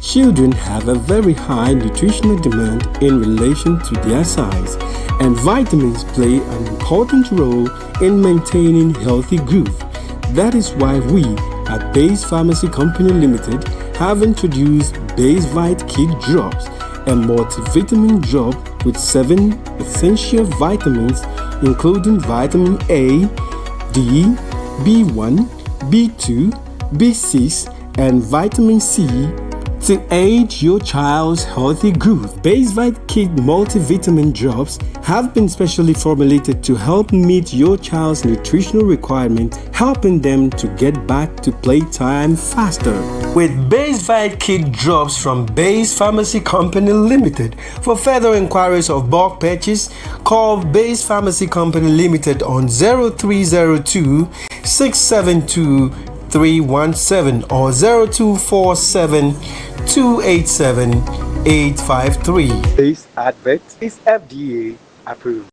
Children have a very high nutritional demand in relation to their size, and vitamins play an important role in maintaining healthy growth. That is why we at Base Pharmacy Company Limited have introduced Base Vite Kid Drops, a multivitamin drop with 7 essential vitamins, including vitamin A, D, B1, B2, B6, and vitamin C, to aid your child's healthy growth. Base Vite Kid multivitamin drops have been specially formulated to help meet your child's nutritional requirements, helping them to get back to playtime faster. With Base Vite Kid drops from Base Pharmacy Company Limited, for further inquiries of bulk purchase, call Base Pharmacy Company Limited on 0302 672 317 or 0247 287 853. This advert is FDA approved.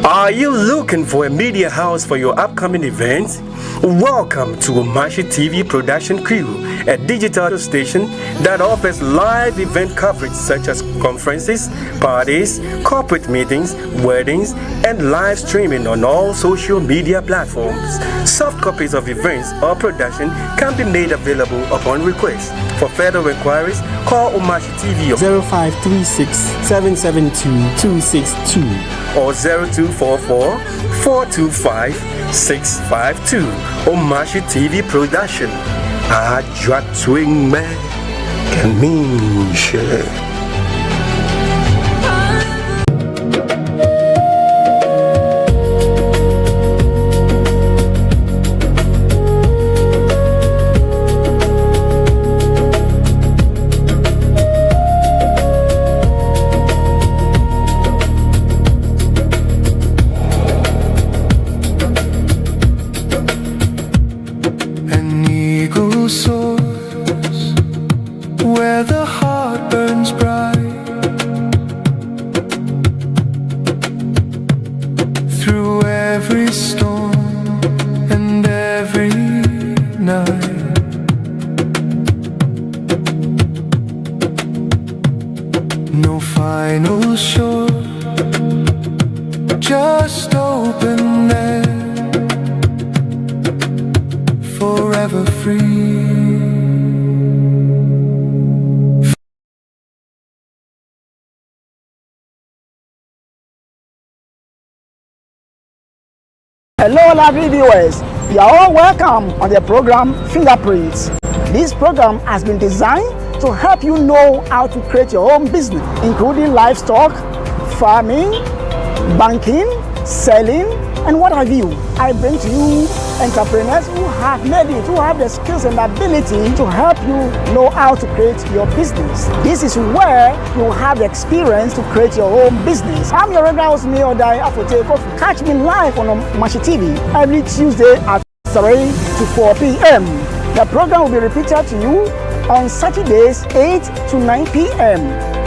Are you looking for a media house for your upcoming events? Welcome to Omashi TV Production Crew, a digital station that offers live event coverage such as conferences, parties, corporate meetings, weddings, and live streaming on all social media platforms. Soft copies of events or production can be made available upon request. For further inquiries, call Omashi TV 0536 772 262 or 0244 425 652. Omashi TV Production. Ajwa Twing Me Kaminshe. An eagle soars where the heart burns bright. Through every storm and every night, no final shore, just open air, forever free. Hello, lovely viewers. You are all welcome on the program Fingerprints. This program has been designed to help you know how to create your own business, including livestock, farming, banking, selling, and what have you. I bring to you entrepreneurs who have made it, who have the skills and ability to help you know how to create your business. This is where you have the experience to create your own business. I'm your regular host, Mayor Dai Afote Kofi. Catch me live on Omashi TV every Tuesday at 3 to 4 p.m. The program will be repeated to you on Saturdays 8 to 9 p.m.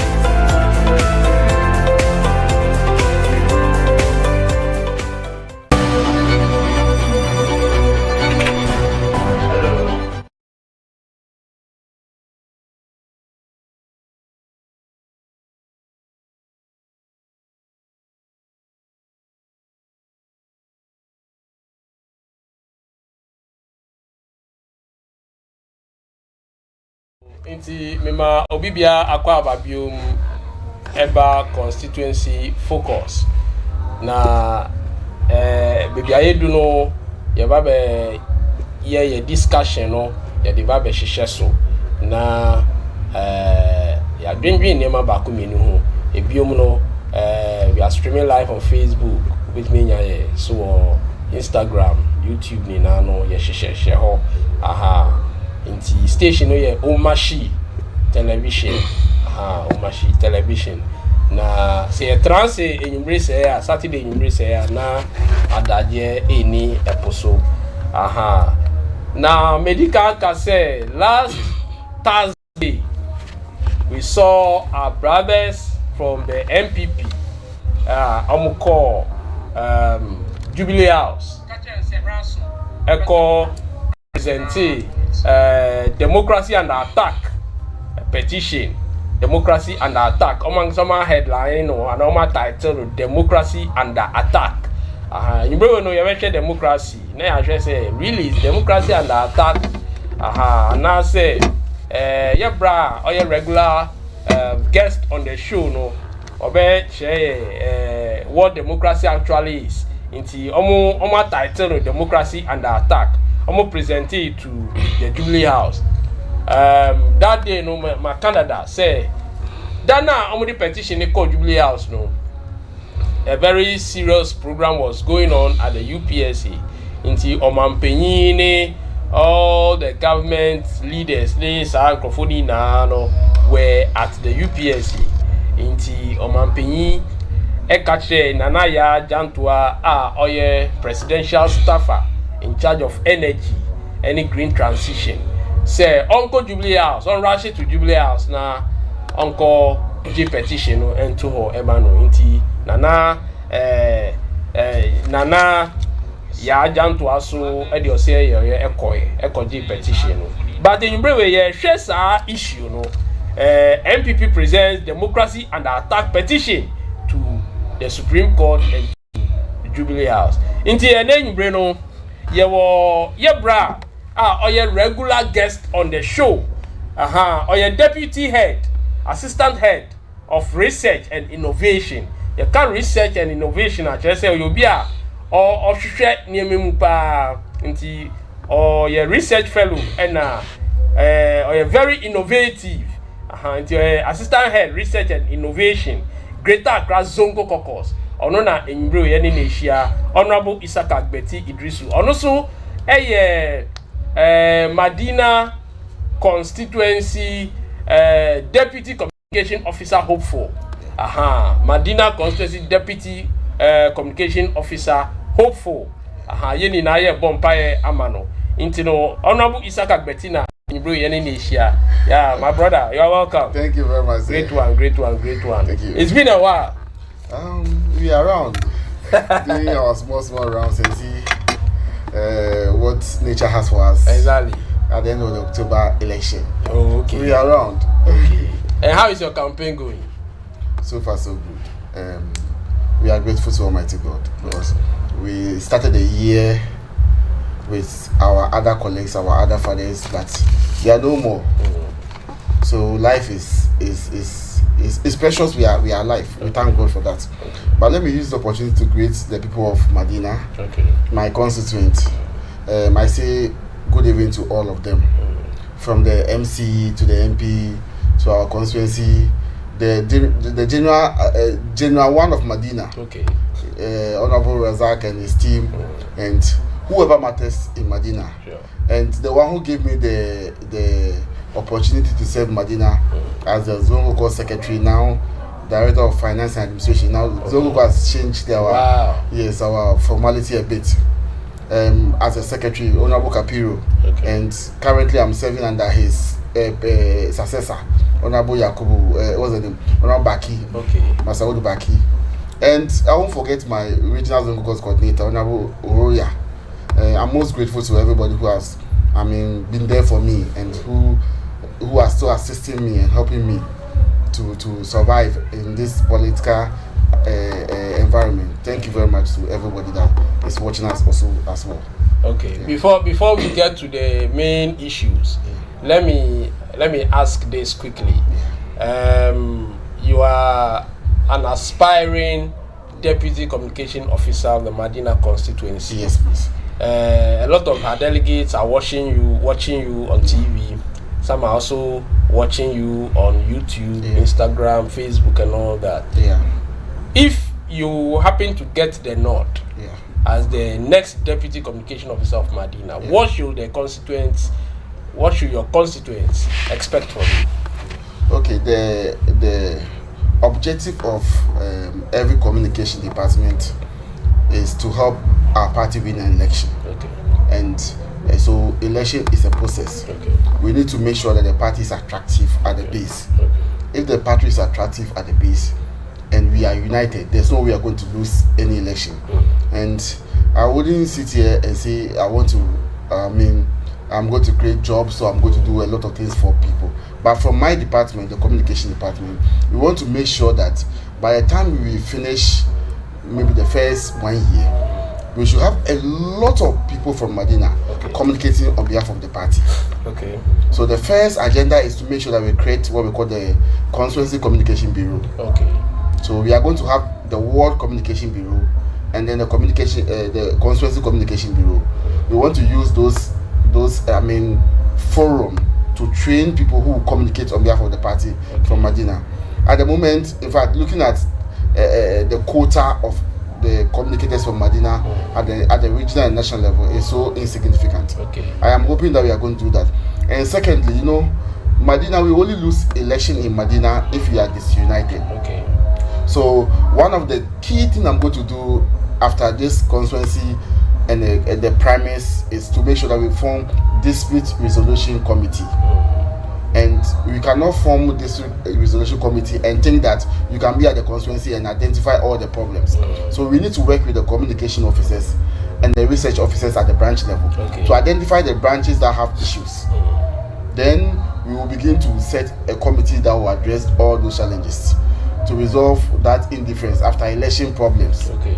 Inti mema obibia akwa ababium eba constituency focus. Na baby ayedu no ye ba be ye discussion no ye de ba be hihye so na ya dwendwen nema ba ko menu ho ebiom no we are streaming live on Facebook with me nya so Instagram, YouTube ni na no ye hihye ho aha inti station no ye Omashi television Omashi television na se transe enyumre se ya Saturday enyumre se ya na adaje eni eposo aha na medical case last Thursday we saw our brothers from the MPP Jubilee House echo presented democracy under attack petition. Democracy under attack. Among some headline or an title, democracy under attack. You know you mentioned democracy. Now I just say really is democracy under attack. And now say yeah bra or your regular guest on the show no or share what democracy actually is. Into almost title democracy under attack. Almost present it to the Jubilee House. That day no my Canada say that now the petition they called Jubilee House no a very serious program was going on at the UPSC into Omampenyine all the government leaders were at the UPSC into Omampenyi Ekache Nanaya Jantua oye presidential staffer in charge of energy any green transition. Say Uncle Jubilee House, on rush to Jubilee House na Uncle J petition and to her Emano inti Nana Nana ya jam to aso e de ose ye eko J petition. But in brewe ye share issue no MPP presents democracy under attack petition to the Supreme Court and to the Jubilee House. Inti enen bre no ye bra or your regular guest on the show, or your deputy head, assistant head of research and innovation. You can research and innovation at say you'll be or share near Memupa or your research fellow and or you're very innovative. And your assistant head research and innovation, Greater Accra Zongo Caucus, or nona in Bru Asia, Honorable Isaka Betty Idrisu, and also Medina Constituency Deputy Communication Officer hopeful. Medina Constituency Deputy Communication Officer hopeful. Yeni na ye bompaye amano. Intino Honorable Isaka Bettina Ibru Yeni Asia. Yeah, my brother, you are welcome. Thank you very much. Great one. Thank you. It's been a while. We are around. Doing our small rounds and see what nature has for us. Exactly. At the end of the October election. Oh, okay. We are around. Okay. And how is your campaign going? So far, so good. We are grateful to Almighty God because we started the year with our other colleagues, our other fathers, but they are no more. So life is precious. We are alive. We thank God for that. Okay. But let me use the opportunity to greet the people of Medina, my constituent. I say good evening to all of them, from the MC to the MP to our constituency, the general one of Medina, Honorable Razak and his team, and whoever matters in Medina, and the one who gave me the opportunity to serve Medina as the Zongo secretary, now Director of Finance and Administration. Now Zongo has changed our formality a bit. As a secretary, Honorable Kapiro, and currently I'm serving under his successor, Honorable Yakubu, what's the name? Honorable Baki, Masaudu Baki, and I won't forget my regional Zongo coordinator, Honorable Oroya. I'm most grateful to everybody who has, been there for me and who are still assisting me and helping me to survive in this political environment. Thank you very much to everybody that is watching us also as well. Okay. Before we get to the main issues, let me let me ask this quickly. You are an aspiring Deputy Communication Officer of the Medina constituency. Yes, please. A lot of our delegates are watching you on TV. Some are also watching you on YouTube, Instagram, Facebook, and all that. Yeah. If you happen to get the nod as the next Deputy Communication Officer of Medina, what should your constituents expect from you? Okay, the objective of every communication department is to help our party win an election. Okay. And so election is a process. Okay. We need to make sure that the party is attractive at the base. Okay. If the party is attractive at the base and we are united, there's no way we are going to lose any election. And I wouldn't sit here and say I'm going to create jobs, so I'm going to do a lot of things for people. But from my department, the communication department, we want to make sure that by the time we finish maybe the first 1 year, we should have a lot of people from Medina communicating on behalf of the party. Okay. So the first agenda is to make sure that we create what we call the Constituency Communication Bureau. Okay. So we are going to have the World Communication Bureau and then the Constituency Communication Bureau. We want to use those forum to train people who will communicate on behalf of the party from Medina. At the moment, in fact, looking at the quota of the communicators from Medina at the regional and national level is so insignificant. Okay. I am hoping that we are going to do that. And secondly, Medina, we only lose election in Medina if we are disunited. Okay. So one of the key things I'm going to do after this constituency and the premise is to make sure that we form dispute resolution committee. And we cannot form this resolution committee and think that you can be at the constituency and identify all the problems. So we need to work with the communication officers and the research officers at the branch level to identify the branches that have issues. Then we will begin to set a committee that will address all those challenges to resolve that indifference after election problems. Okay.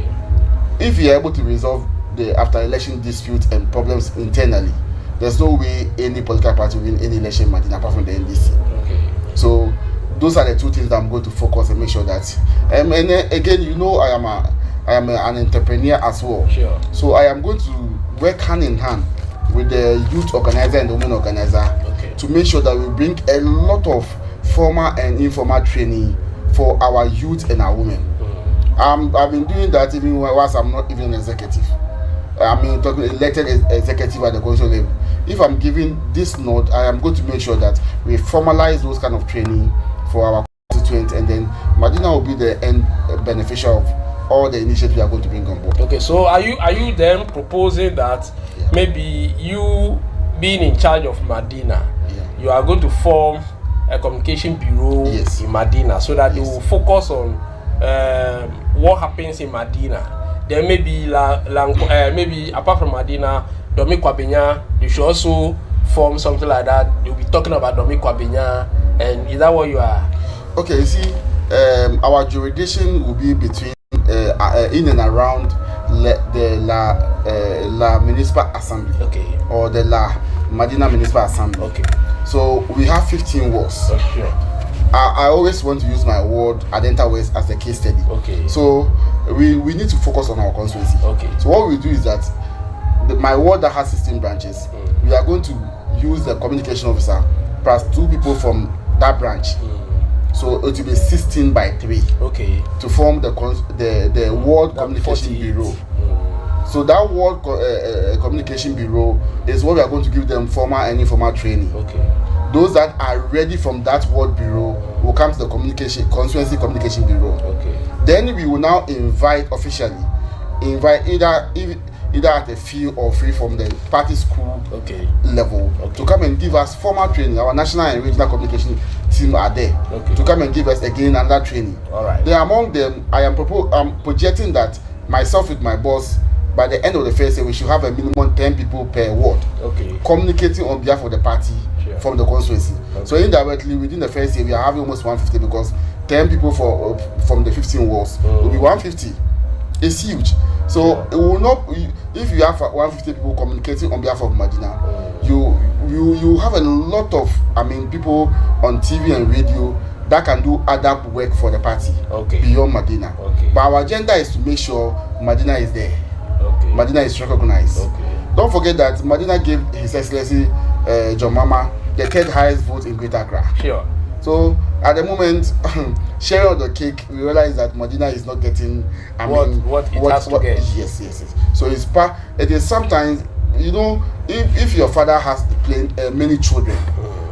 If we are able to resolve the after election disputes and problems internally, there's no way any political party will win any election in Medina apart from the NDC. Okay. So those are the two things that I'm going to focus and make sure that. And again, I am an entrepreneur as well. Sure. So I am going to work hand in hand with the youth organizer and the women organizer to make sure that we bring a lot of formal and informal training for our youth and our women. I've been doing that even whilst I'm not even an executive. Talking elected executive at the council level. If I'm giving this nod, I am going to make sure that we formalize those kind of training for our constituents, and then Medina will be the end beneficiary of all the initiatives we are going to bring on board. Okay, so are you then proposing that maybe you being in charge of Medina, you are going to form a communication bureau in Medina so that they will focus on what happens in Medina? Then maybe maybe apart from Medina, Domi Kwabenya, you should also form something like that. You'll be talking about Domi Kwabenya, and is that what you are? Okay, you see, our jurisdiction will be between in and around the La Municipal Assembly, or the La Medina Municipal Assembly. Okay. So we have 15 wards. Sure. I always want to use my ward Adenta West as the case study. Okay. So we need to focus on our constituency. Okay. So what we do is that my ward that has 16 branches, we are going to use the communication officer plus 2 people from that branch. So it will be 16 by 3. Okay. To form the ward communication bureau. So that ward communication bureau is what we are going to give them formal and informal training. Okay. Those that are ready from that ward bureau will come to the constituency communication bureau. Okay. Then we will now invite either at a field or free from the party school level to come and give us formal training. Our national and regional communication team are there to come and give us again another training. All right. Then among them, I'm projecting that myself with my boss, by the end of the first year, we should have a minimum 10 people per ward communicating on behalf of the party from the constituency. So indirectly, within the first year, we are having almost 150 because 10 people from the 15 wards will be 150. It's huge. So it will not. If you have 150 people communicating on behalf of Medina, you you have a lot of, people on TV and radio that can do other work for the party beyond Medina. But our agenda is to make sure Medina is there. Medina is recognized. Don't forget that Medina gave His Excellency John Mama the third highest vote in Greater Accra. Sure. So at the moment, sharing of the cake, we realize that Medina is not getting what it has to get. Yes. So it is sometimes, if your father has many children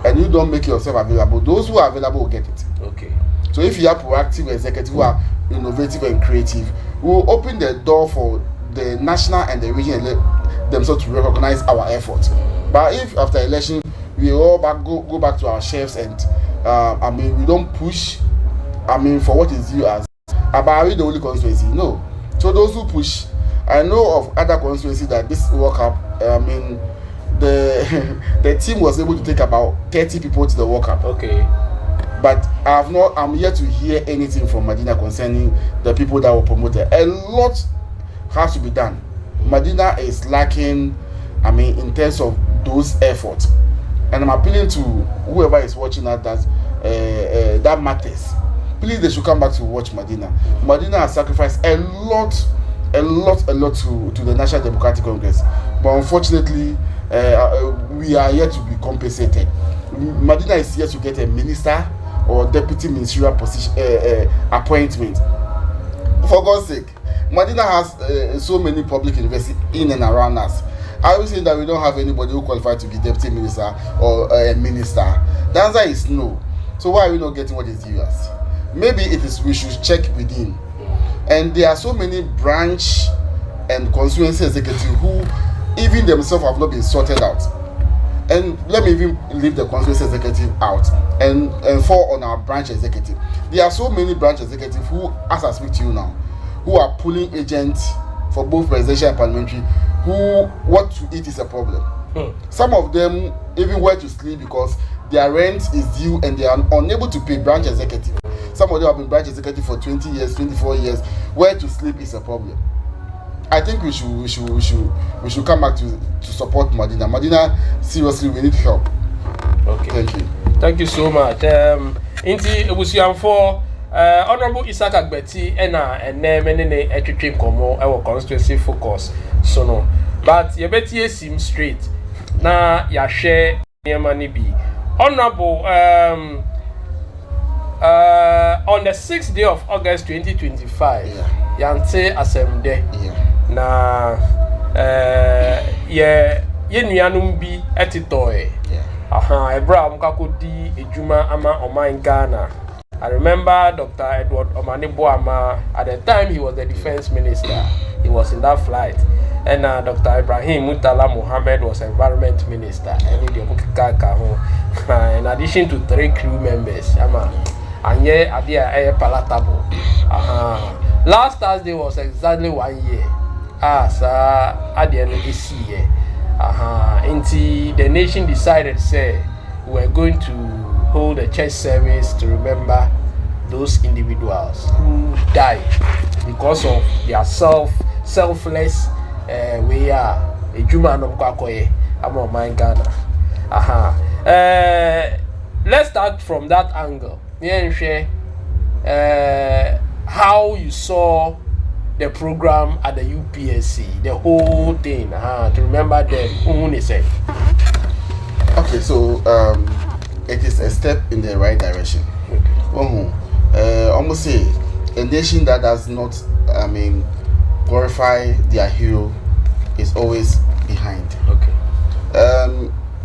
and you don't make yourself available, those who are available will get it. So if you are proactive executive who are innovative and creative, we will open the door for the national and the region themselves to recognize our effort. But if after election we all go back to our chefs and we don't push for what is due as are we the only constituency? No. So those who push, I know of other constituencies that this World Cup, the team was able to take about 30 people to the World Cup. But I'm yet to hear anything from Medina concerning the people that were promoted. A lot has to be done. Medina is lacking, in terms of those efforts. And I'm appealing to whoever is watching that matters. Please, they should come back to watch Medina. Medina has sacrificed a lot to the National Democratic Congress. But unfortunately, we are yet to be compensated. Medina is yet to get a minister or deputy ministerial position appointment. For God's sake, Medina has so many public universities in and around us. I was saying that we don't have anybody who qualified to be deputy minister or a minister. The answer is no. So why are we not getting what is due us? Maybe we should check within. And there are so many branch and constituency executives who even themselves have not been sorted out. And let me even leave the constituency executive out and fall on our branch executive. There are so many branch executives who, as I speak to you now, who are pulling agents for both presidential and parliamentary, who what to eat is a problem. Some of them even where to sleep because their rent is due and they are unable to pay branch executive. Some of them have been branch executive for 20 years, 24 years. Where to sleep is a problem. I think we should come back to support Medina. Medina, seriously, we need help. Thank you. Thank you so much. Inti ebusianfo Honorable Isaac Agbeti and many etwetwe komo our constituency focus so no. But yebeti seem straight. Na ya share niamani bi. Honorable on the 6th day of August 2025, Yante Assembly. Na ye nuanum bi etitoe. Ebra mukakodi ejuma ama oman Ghana. I remember Dr. Edward Omaniboama. At the time he was the defense minister. He was in that flight. And Dr. Ibrahim Mutala Mohammed was environment minister. In addition to 3 crew members. Palatable. Last Thursday was exactly 1 year. So at the end of this year. Until the nation decided, say, we're going to hold a church service to remember those individuals who died because of their selfless way a juma no kwakoye amo man Ghana. Let's start from that angle. How you saw the program at the UPSC, the whole thing, to remember them. Okay, so it is a step in the right direction. Almost say a nation that does not, glorify their hero is always behind.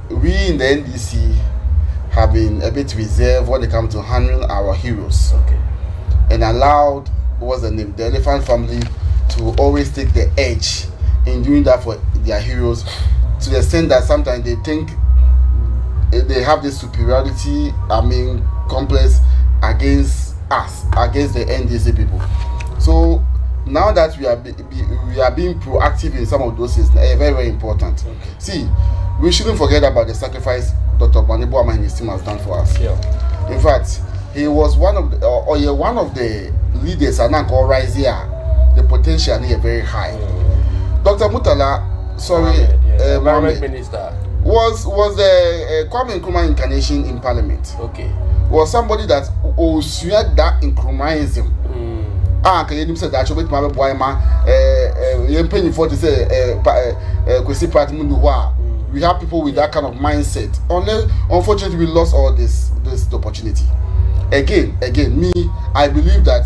We in the NDC have been a bit reserved when it comes to handling our heroes, and allowed the elephant family to always take the edge in doing that for their heroes, to the extent that sometimes they think they have this superiority, complex against us, against the NDC people. So now that we are being proactive in some of those things, very, very important. See, we shouldn't forget about the sacrifice Dr. Banibuama and his team has done for us. In fact, he was one of the leaders and now rise here. The potential here very high. Dr. Mutala, environment minister, was Kwame Nkrumah incarnation in Parliament. Okay. Was somebody that osua that Nkrumahism. Can you say that you make my boy ma paying for to say Kwesi Party Munduwa. We have people with that kind of mindset. Unfortunately, we lost all this opportunity. Again, me, I believe that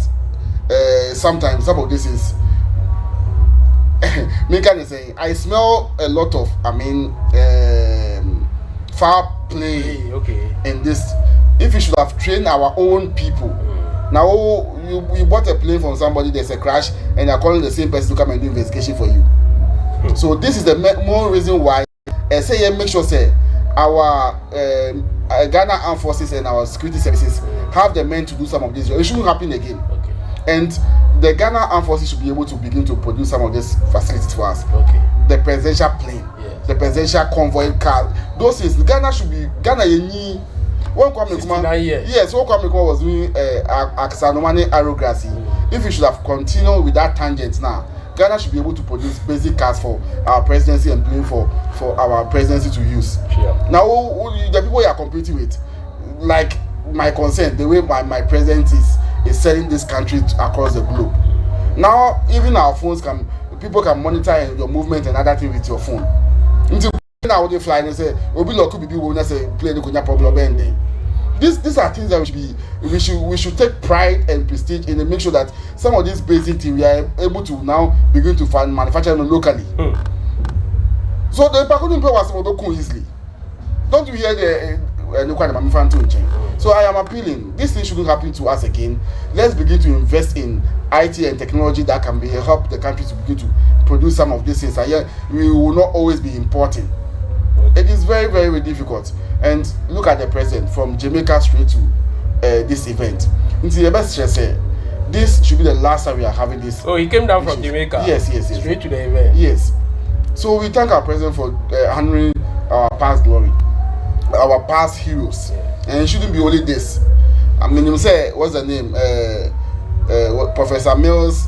sometimes some of this is me kind of saying I smell a lot of foul play in this. If we should have trained our own people. Now you bought a plane from somebody, there's a crash, and they're calling the same person to come and do investigation for you. So this is the more reason why say make sure say our Ghana Armed Forces and our security services have the men to do some of this. It shouldn't happen again. Okay. And the Ghana Armed Forces should be able to begin to produce some of these facilities for us. Okay. The presidential plane, the presidential convoy car, those things. Ghana should be when Kwame Nkrumah was doing Aksanomane arrogance, if we should have continued with that tangent now, Ghana should be able to produce basic cars for our presidency and plane for our presidency to use. Sure. Now, the people you are competing with, like my concern, the way my president is selling this country across the globe. Now, even our phones people can monitor your movement and other things with your phone. Now they fly and say, "Obi loku bibi will not say play the kunya problem ending." These are things that we should take pride and prestige in and make sure that some of these basic things we are able to now begin to manufacture them locally. So the Pakudun was able easily. Don't you hear the so I am appealing. This thing shouldn't happen to us again. Let's begin to invest in IT and technology that can help the country to begin to produce some of these things. We will not always be importing. It is very, very difficult. And look at the president from Jamaica straight to this event. This should be the last time we are having this. Oh, he came down from Jamaica. Yes. Straight to the event. Yes. So we thank our president for honoring our past glory, our past heroes. And it shouldn't be only this. I mean, you say, what's the name? Professor Mills,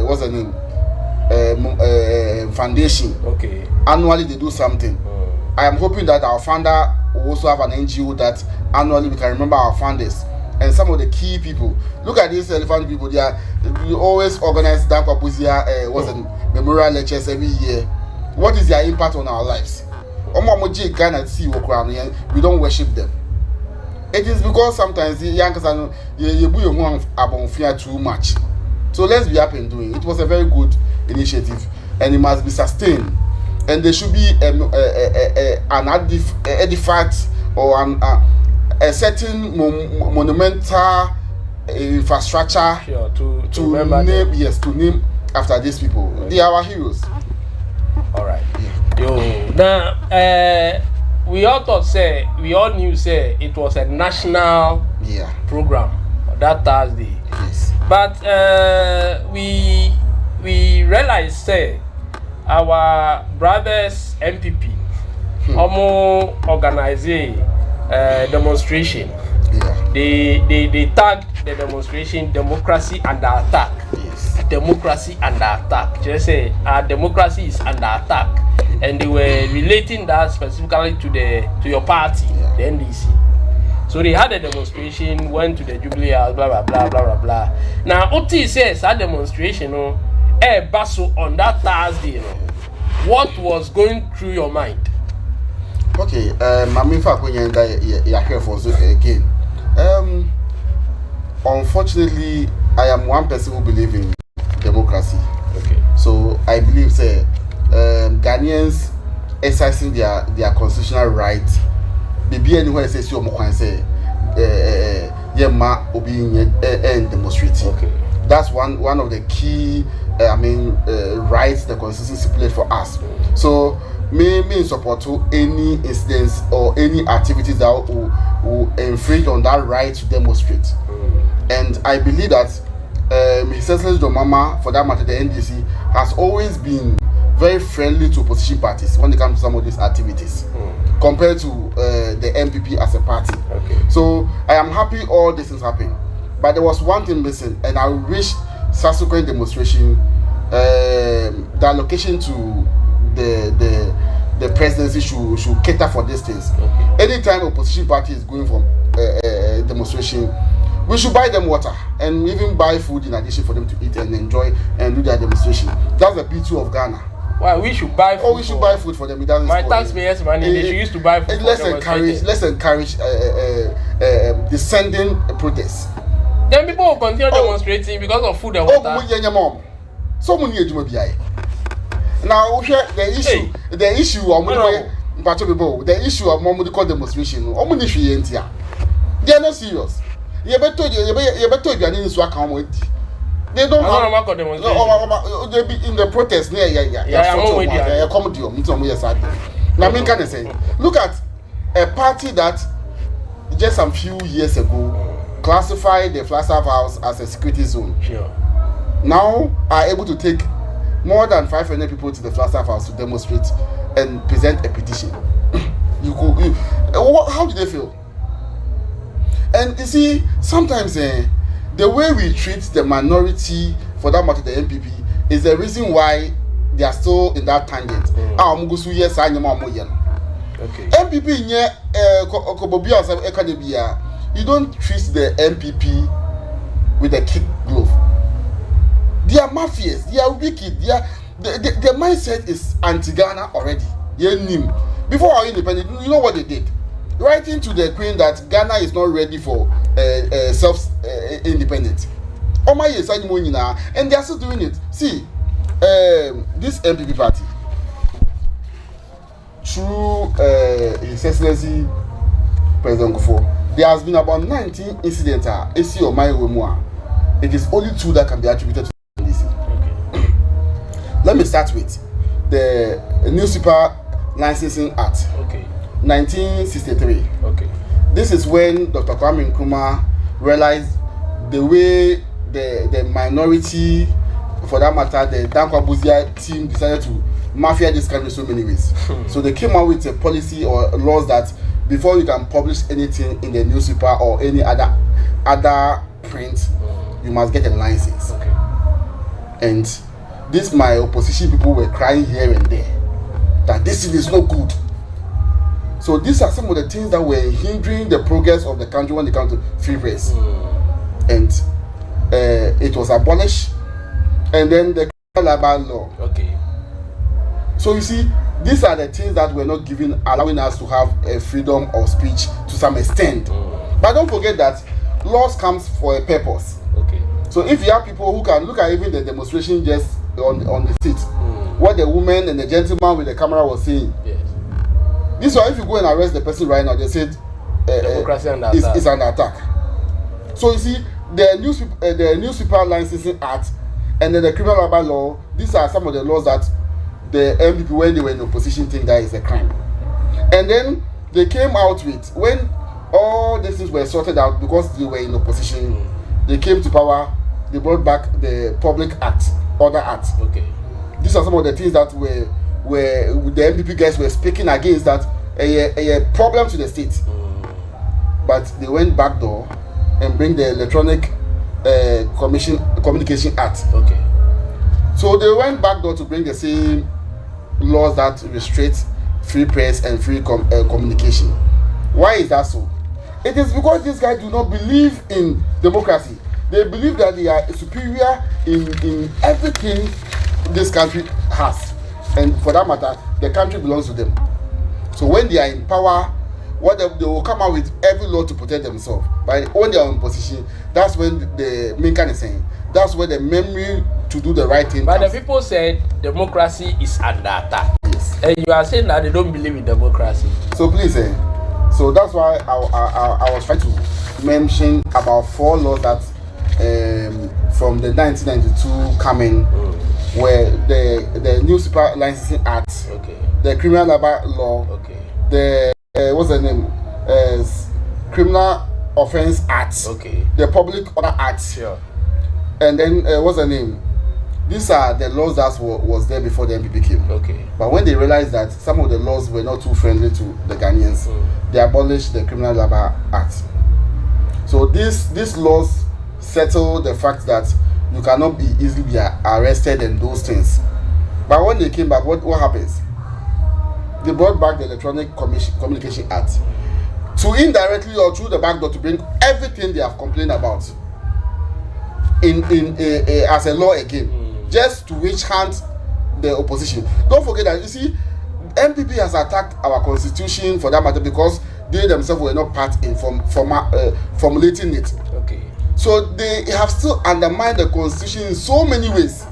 what's the name? Foundation. Okay. Annually they do something. I am hoping that our founder will also have an NGO that annually we can remember our founders and some of the key people. Look at these elephant people. We always organize that memorial lectures every year. What is their impact on our lives? We don't worship them. It is because sometimes the young people too much. So let's be happy in doing it. It was a very good initiative and it must be sustained. And there should be an edifice or a certain monumental infrastructure to name after these people. They are our heroes. All right. Now, we all knew it was a national program that Thursday. Yes. But we realized our brothers MPP organized a demonstration. They tagged the demonstration "Democracy Under Attack." Yes. Democracy under attack. Just say our democracy is under attack, and they were relating that specifically to your party, the NDC. So they had a demonstration, went to the Jubilee House, blah blah blah blah blah blah. Now OT says that demonstration, Basso on that Thursday, what was going through your mind? Okay, I'm in fact when you're here for again. Unfortunately, I am one person who believes in democracy. Okay. So I believe Ghanaians exercising their constitutional right. Maybe anywhere says you can say demonstrating. Okay. That's one of the key rights the constitution played for us. So me in support to any incidents or any activities that will infringe on that right to demonstrate. And I believe that His Excellency Mama, for that matter, the NDC, has always been very friendly to opposition parties when it comes to some of these activities, compared to the MPP as a party. Okay. So I am happy all these things happen. But there was one thing missing, and I wish subsequent demonstration, the allocation to the the presidency should cater for these things. Anytime opposition party is going for demonstration, we should buy them water and even buy food in addition for them to eat and enjoy and do their demonstration. That's the beauty of Ghana. Why we should buy food? Oh, we should buy food for them. It doesn't my taxpayers' money. They should use to buy food. Let's encourage descending protests. Then people will continue demonstrating because of food and water. So many now the issue of the issue of medical demonstration. They are not serious. You better they don't have they be in the protest near look at a party that just a few years ago classified the Flagstaff House as a security zone. Now are able to take more than 500 people to the Flagstaff House to demonstrate and present a petition. How do they feel? And you see, sometimes the way we treat the minority, for that matter the MPP, is the reason why they are still in that tangent. MPP you don't treat the MPP with a kick glove. They are mafias, they are wicked, their mindset is anti-Ghana already. Before our independence, you know what they did? Writing to the Queen that Ghana is not ready for self-independence. And they are still doing it. See, this MPP party, through His Excellency President Kufo, there has been about 19 incidents. It is only 2 that can be attributed to NDC. Let me start with the Newspaper Licensing Act. 1963. This is when Dr. Kwame Nkrumah realized the way the minority, for that matter, the Dankwa Buzia team decided to mafia this country in so many ways. So they came out with a policy or laws that before you can publish anything in the newspaper or any other print, you must get a license. And this, my opposition people were crying here and there that this is not good. So these are some of the things that were hindering the progress of the country when it comes to free press. And it was abolished. And then the criminal law. So you see, these are the things that were not allowing us to have a freedom of speech to some extent. But don't forget that laws comes for a purpose. So if you have people who can look at even the demonstration just on the street, what the woman and the gentleman with the camera was saying. This one, if you go and arrest the person right now, they said democracy is under attack. So you see, the Newspaper Licensing Act and then the Criminal Labor Law, these are some of the laws that the MPP, when they were in opposition, think that is a crime. And then they came out with, when all these things were sorted out because they were in opposition, they came to power, they brought back the Public Act, Order Act. These are some of the things that were the MPP guys were speaking against, that a problem to the state. But they went backdoor and bring the Electronic Communication Act. So they went backdoor to bring the same laws that restrict free press and free communication. Why is that so? It is because these guys do not believe in democracy. They believe that they are superior in everything this country has. And for that matter, the country belongs to them. So when they are in power, they will come out with every law to protect themselves. But when they are in position, that's when the Minkan is saying, that's where the memory to do the right thing But comes. the people said democracy is under attack. Yes. And you are saying that they don't believe in democracy. So please, so that's why I was trying to mention about 4 laws that from the 1992 coming, where the Newspaper Licensing Act, the Criminal Labor Law, the what's the name, Criminal Offence Act, the Public Order Act, and then what's the name? These are the laws that was there before the MPP came. But when they realized that some of the laws were not too friendly to the Ghanaians, they abolished the Criminal Labor Act. So these laws settle the fact that you cannot be easily be arrested and those things. But when they came back, what happens? they brought back the Electronic Communication Act to indirectly or through the back door to bring everything they have complained about in as a law again, just to which hand the opposition. Don't forget that, you see, MPP has attacked our constitution for that matter because they themselves were not part in formulating it. Okay. So they have still undermined the constitution in so many ways.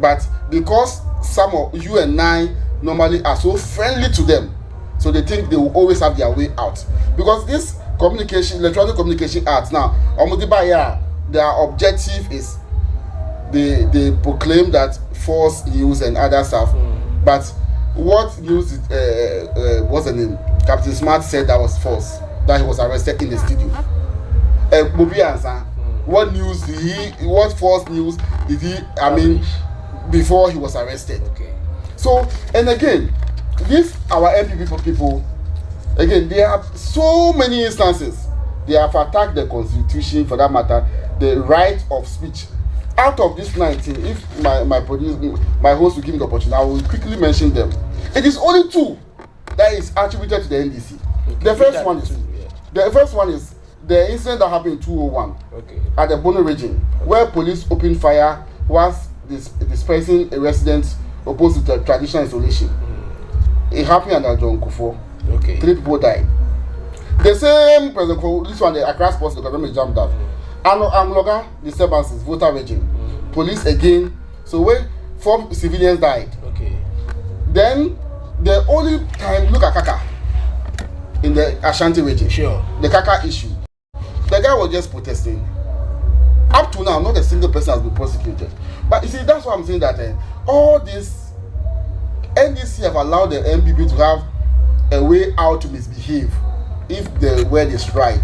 But because some of you and I normally are so friendly to them, so they think they will always have their way out. Because this electronic communication act now, their objective is they proclaim that false news and other stuff. But what news what's the name? Captain Smart said that was false, that he was arrested in the studio. What news did what false news did he, before he was arrested? Okay. So, and again, this our MPP people, again, there are so many instances they have attacked the constitution, for that matter, the right of speech. Out of this 19, if my host will give me the opportunity, I will quickly mention them. It is only 2 that is attributed to the NDC. Okay. The first one is the incident that happened in 201 at the Bono region, where police opened fire whilst dispersing a resident opposed to the traditional isolation. It happened under John Kufo. 3 people died. The same president for this one, the Accra Sports, the government jumped out. Amloga disturbances, voter region. Police again. So when 4 civilians died. Then the only time, look at Kaka in the Ashanti region. Sure. The Kaka issue. The guy was just protesting. Up to now, not a single person has been prosecuted. But you see, that's why I'm saying that all this NDC have allowed the MPP to have a way out to misbehave if the word is right.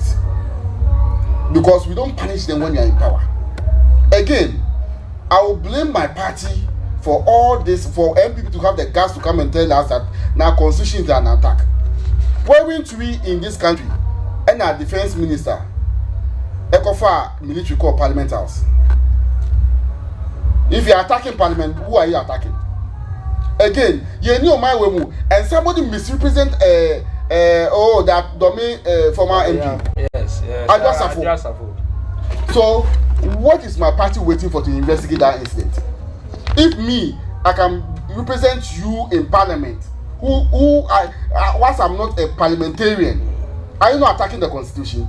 Because we don't punish them when you are in power. Again, I will blame my party for all this, for MPP to have the guts to come and tell us that now constitution is an attack. Weren't we in this country and our defense minister Ekofa military corps parliament house? If you are attacking parliament, who are you attacking? Again, you know my way, and somebody misrepresent that domain former MP. Yes. So, what is my party waiting for to investigate that incident? If me, I can represent you in parliament, who once I'm not a parliamentarian, are you not attacking the constitution?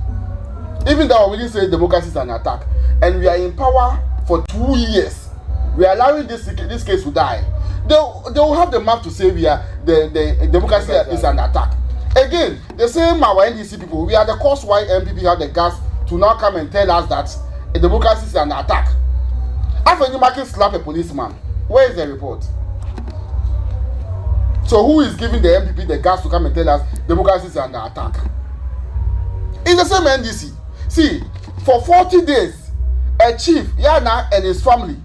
Even though we didn't say democracy is an attack, and we are in power for 2 years, we are allowing this case to die. They will have the map to say we are the democracy is an attack. Again, the same our NDC people, we are the cause why MPP have the gas to now come and tell us that a democracy is an attack. After you market slap a policeman, where is the report? So who is giving the MPP the gas to come and tell us democracy is under attack? In the same NDC. See, for 40 days, a chief, Yana, and his family,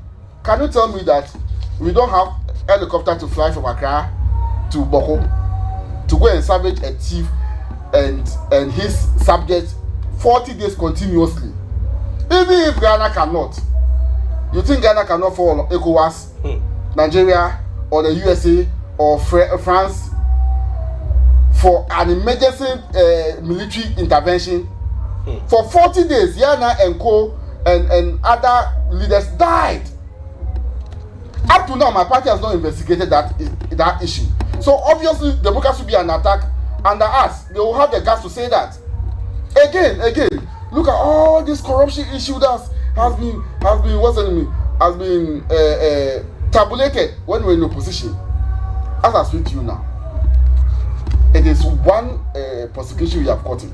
can you tell me that we don't have helicopter to fly from Accra to Boko to go and salvage a chief and his subject 40 days continuously? Even if Ghana cannot, you think Ghana cannot follow ECOWAS, Nigeria, or the USA, or France for an emergency military intervention? For 40 days, Yana and Co. and other leaders died. Up to now, my party has not investigated that issue. So obviously, democracy will be an attack under us. They will have the guts to say that. Again, look at all this corruption issue that has been tabulated when we're in opposition. As I speak to you now, it is one prosecution we have gotten.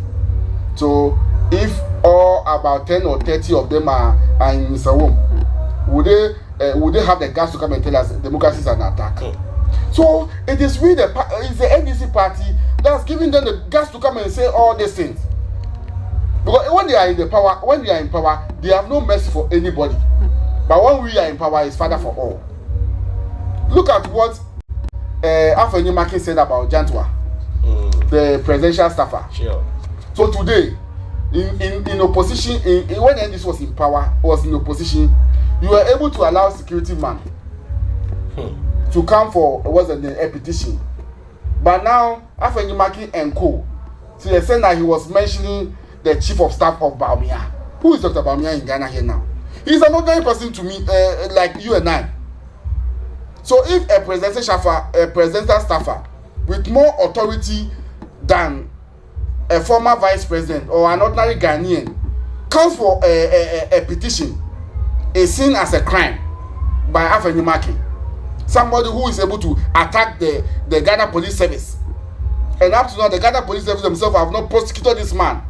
So if all about 10 or 30 of them are in Mr. Wom, would they have the guts to come and tell us democracy is an attack? So it is really it's the NDC party that's giving them the guts to come and say all these things. Because when they are in power, they have no mercy for anybody. But when we are in power, it's father for all. Look at what Afeni Makin said about Jantwa, the presidential staffer. Sure. So today, in opposition, when NDC was in power, was in opposition, you were able to allow security man to come for a petition But now, after Nyumaki and co, to the extent that he was mentioning the chief of staff of Baumia. Who is Dr. Baumia in Ghana here now? He's an ordinary person to me, like you and I. So if a presidential staffer with more authority than a former vice president or an ordinary Ghanaian comes for a petition, is seen as a crime by Afenimaki. Somebody who is able to attack the Ghana Police Service. And up to now, the Ghana Police Service themselves have not prosecuted this man.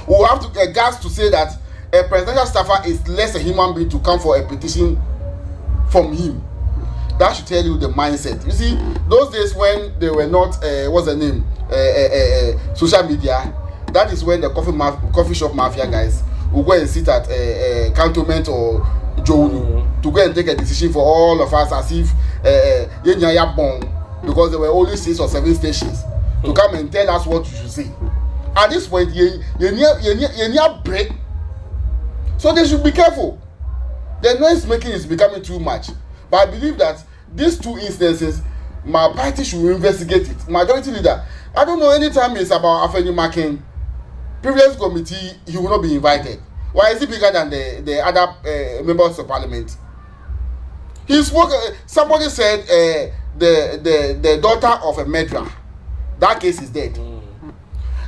We have to gas to say that a presidential staffer is less a human being to come for a petition from him. That should tell you the mindset. You see, those days when they were not, what's the name, social media, that is when the coffee shop mafia guys will go and sit at Cantonment or Joni to go and take a decision for all of us as if because there were only 6 or 7 stations to come and tell us what you should say. At this point, you need break. So they should be careful. The noise making is becoming too much. But I believe that these 2 instances, my party should investigate it. Majority leader, I don't know, anytime it's about Afenimaki, previous committee, he will not be invited. Why is he bigger than the other members of parliament? He spoke, somebody said the daughter of a murderer. That case is dead.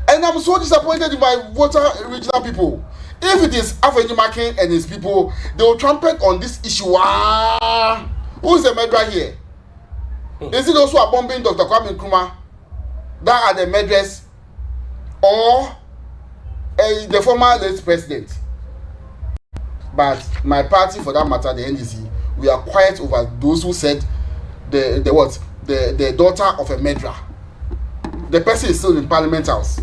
And I'm so disappointed in my voter regional people. If it is Afenimaki and his people, they will trumpet on this issue. Who is the murderer here? Is it those who are bombing Dr. Kwame Nkrumah that are the murderers, or the former late president? But my party, for that matter, the NDC, we are quiet over those who said the daughter of a murderer. The person is still in Parliament House.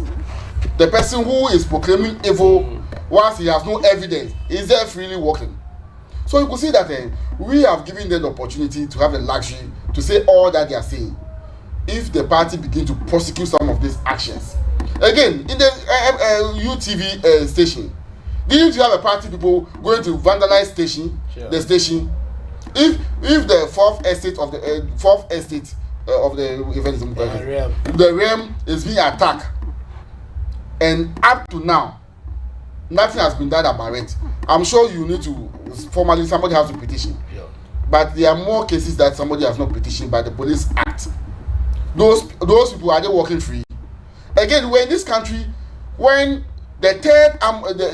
The person who is proclaiming evil once he has no evidence is there freely walking. So you could see that we have given them the opportunity to have the luxury to say all that they are saying. If the party begin to prosecute some of these actions, again in the UTV station, didn't you have a party people going to vandalize the station? If the fourth estate of the realm is being attacked, and up to now nothing has been done about it, I'm sure you need to formally, somebody has to petition. But there are more cases that somebody has not petitioned, but the police act. Those people, are they walking free? Again, we're in this country when the third arm of the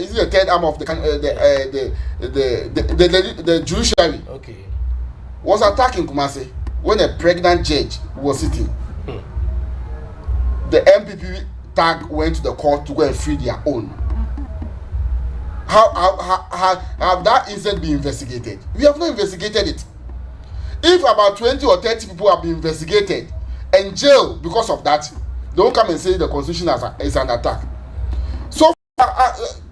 judiciary was attacking Kumasi when a pregnant judge was sitting. The MPP tag went to the court to go and free their own. Have that incident been investigated? We have not investigated it. If about 20 or 30 people have been investigated and jailed because of that, they won't come and say the constitution is an attack. So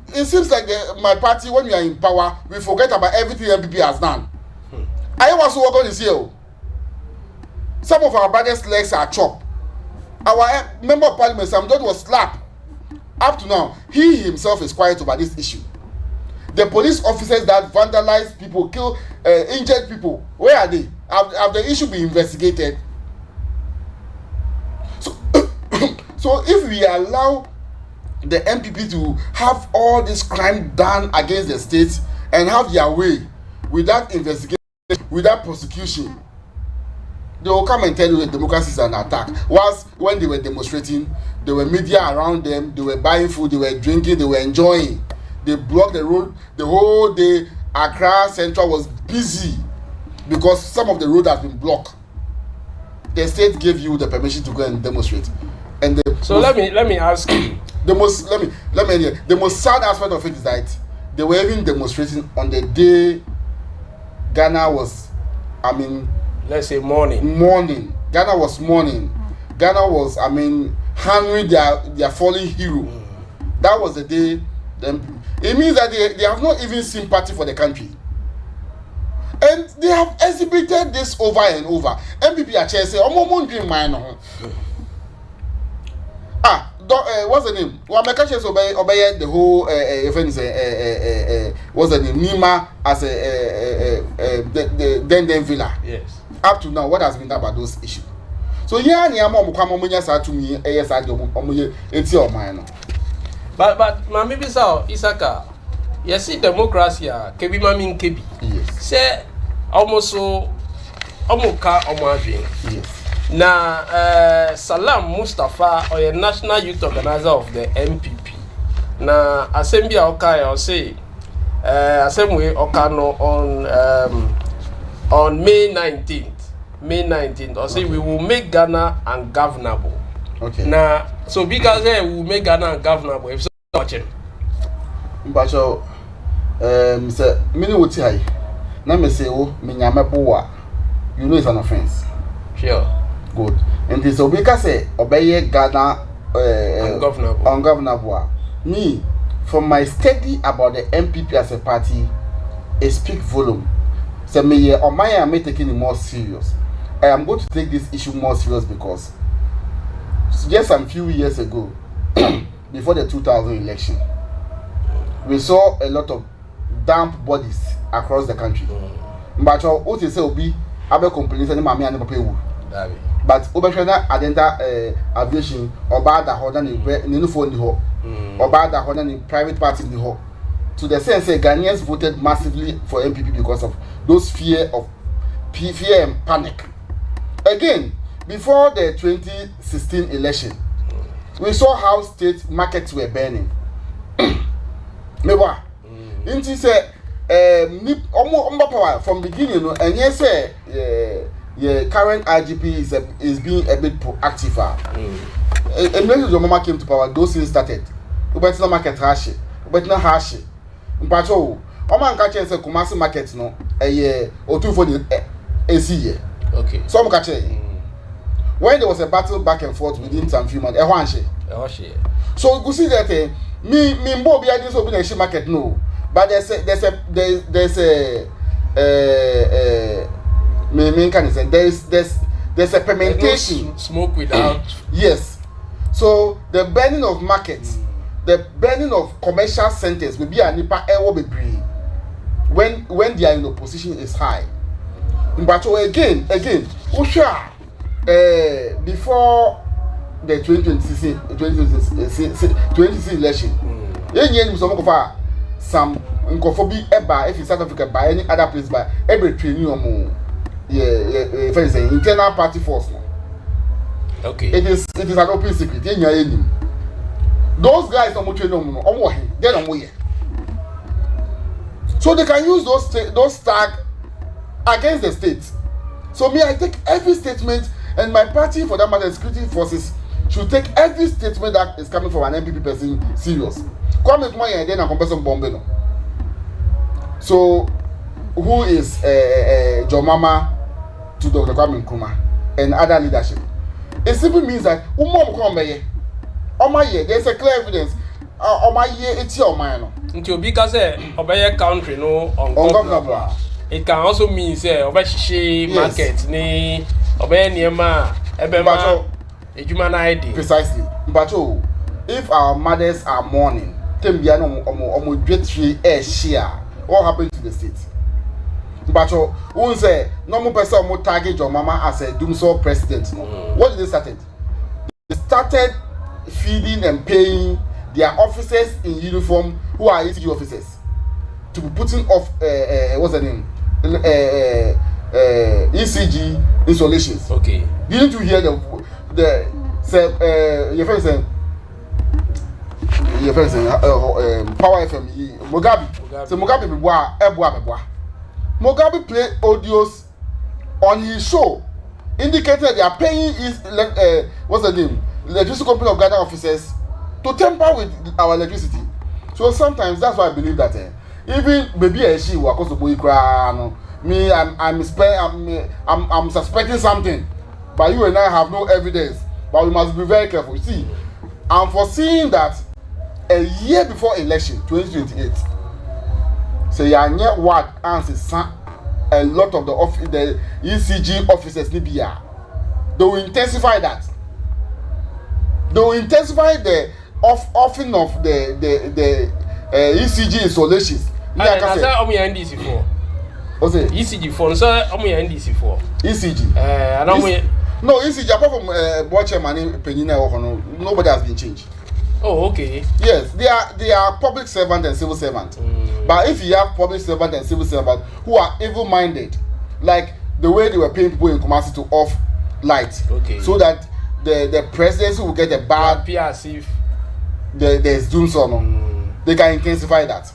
it seems like my party, when we are in power, we forget about everything MPP has done. I was working this year. Some of our brothers' legs are chopped. Our member of parliament, Sam George, was slapped. Up to now, he himself is quiet over this issue. The police officers that vandalized people, kill injured people, where are they? Have the issue been investigated? So if we allow the MPP to have all this crime done against the state and have their way without investigation, without prosecution, they will come and tell you that democracy is an attack. Whilst when they were demonstrating, there were media around them, they were buying food, they were drinking, they were enjoying. They blocked the road the whole day. Accra Central was busy because some of the road has been blocked. The state gave you the permission to go and demonstrate. And let me ask you. The most sad aspect of it is that they were even demonstrating on the day Ghana was, let's say mourning. Ghana was mourning. Ghana was, honoring their fallen hero. That was the day. It means that they have not even sympathy for the country. And they have exhibited this over and over. MPP are say, what's the name? Well, my country obey the whole what's the name? Nima as the Villa. Yes. Up to now, what has been done about those issues? So yeah, ni am omo kwa mo nya sa to me e sa de omo ye eti o man no. But mami bi sa Isaka, you see democracy kebi mami nkebi. Yes. Say almost so omuka omadwe. Yes. Na Salam Mustafa or a national youth organizer of the MPP. Na assembly okay or say assembly okano on May 19th or say we will make Ghana ungovernable. Okay. Now so because we will make Ghana ungovernable if so watching. Mbacho say mini woti hai. Na me say o me nyame boa. You know it's an offense. Sure. Good. And this obeka say obeye Ghana ungovernable. Me, from my study about the MPP as a party, it speak volume. So me or my am taking it more serious. I am going to take this issue more serious because just a few years ago, before the 2000 election, we saw a lot of damp bodies across the country. But what you say will be abe complaints and mama and papa wu. But Obashana Adenta aviation or bad the holder in phone the ho or bad the holder in private party in the ho. To the sense Ghanaians voted massively for MPP because of those fear and panic. Again, before the 2016 election, we saw how state markets were burning. Mewa. Inti say from beginning and yes yeah, current IGP is being a bit proactive. And when your mama came to power, those things started. You better not market hash it. You better not hash it. But oh, man catch and say Kumasi market no a year or two for the AC year. Okay. So I'm catching. When there was a battle back and forth within some few months, so you could see that me Bobby I didn't open a market no, but there's a fermentation. Smoke without. Yes. So the burning of markets, the burning of commercial centers will be a nipa ewo bebre when they are in opposition is high. But again, Usha before the 2020 election, some Nkofobi eba if in South Africa by any other place by every training for example, internal party force. Okay. It is an open secret. Those guys are they're not. So they can use those tag against the state. So me, I take every statement, and my party, for that matter, security forces should take every statement that is coming from an MPP person serious. Come with my and then I compare some bomb. So, who is John Mama to Dr. Kwame Nkrumah and other leadership? It simply means that there's a clear evidence. It's your mind. Because obey country no ungovernable. It can also mean say obey market ni obey niema ebema human ID. Precisely. But if our mothers are mourning, what happened to the state? But who say normal person will target your mama as a doomsday president? No. What did they started? They started feeding and paying their officers in uniform who are ECG officers to be putting off what's the name? ECG installations. Okay. Didn't you hear your friend saying Power FM Mugabe. So Mugabe Mugabe play audios on his show indicated they are paying his what's the name? Electricity company of Ghana officers to tamper with our electricity. So sometimes that's why I believe that even maybe a she was supposed to me I'm suspecting something, but you and I have no evidence. But we must be very careful. You see, I'm foreseeing that a year before election 2028, so you what answers a lot of the ECG officers Libya. They will intensify that. They will intensify the offering of the ECG installations. That's how we NDC for. What's it? ECG for so we NDC for. ECG. I don't No, you see, apart from Boche Mani Penina, nobody has been changed. Oh, okay. Yes, they are public servant and civil servant. But if you have public servant and civil servant who are evil-minded, like the way they were paying people in Kumasi to off light, okay, so that the presidency will get a bad appear as if there's doom on, they can intensify that.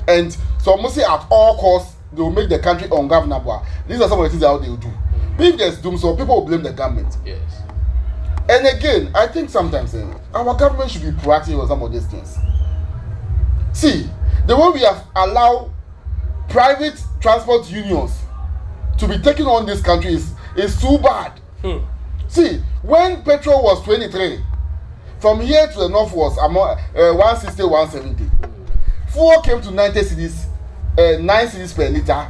And so must say at all costs they will make the country ungovernable. These are some of the things that they will do. If there's doom, so people will blame the government. Yes. And again, I think sometimes our government should be proactive on some of these things. See, the way we have allowed private transport unions to be taking on this country is too bad. See, when petrol was 23, from here to the north was 160, 170. Fuel came to 90 cedis, 9 cedis per liter.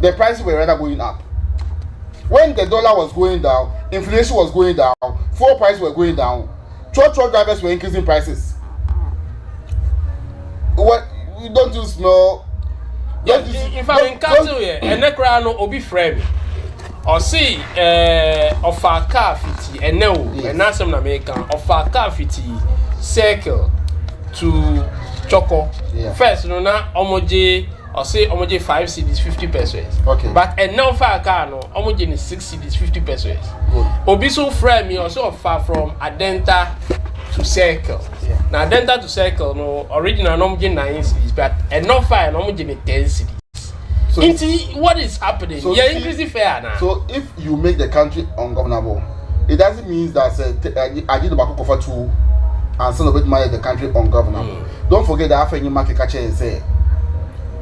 The prices were rather going up. When the dollar was going down, inflation was going down, fuel prices were going down, truck drivers were increasing prices. What you don't you smell? If I'm in council here, and the crown will be frame. Or see, of our car fiti, and no, and not some American, of our car fiti circle to Choco. First, no, not omoje. Or say omoje 5 cedis 50 pesos. Okay. But and now for a car no omoje is 6 cedis 50 pesos. Good. Obiso frame me also far from Adenta to Circle. Yeah. Now Adenta to Circle no original omoje 9 cedis, but and now fire omoje 10 cedis. So what is happening? So you're increasing fare now. So if you make the country ungovernable, it doesn't mean that I did the back for 2 and send a bit money the country ungovernable. Don't forget that after you market catcher and say.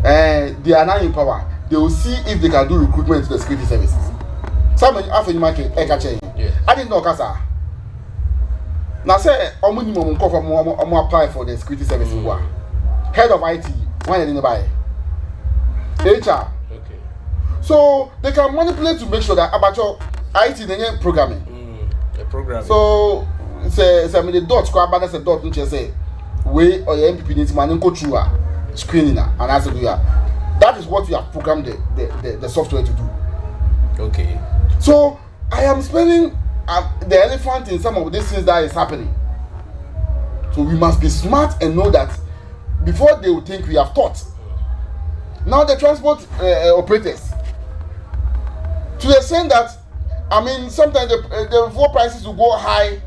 They are now in power. They will see if they can do recruitment to the security services. Some after you market, I didn't know Kasa. Now say, I'm apply for the security services. Head of IT, why didn't buy? HR. Okay. So they can manipulate to make sure that about your IT they programming. The programming. So say the dot squad balance a dot which say way or your MPP needs man go through screening and answer to you. That is what we have programmed the software to do. Okay. So I am spending the elephant in some of these things that is happening. So we must be smart and know that before they will think we have thought. Now the transport operators, to the extent that I mean sometimes the fuel prices will go high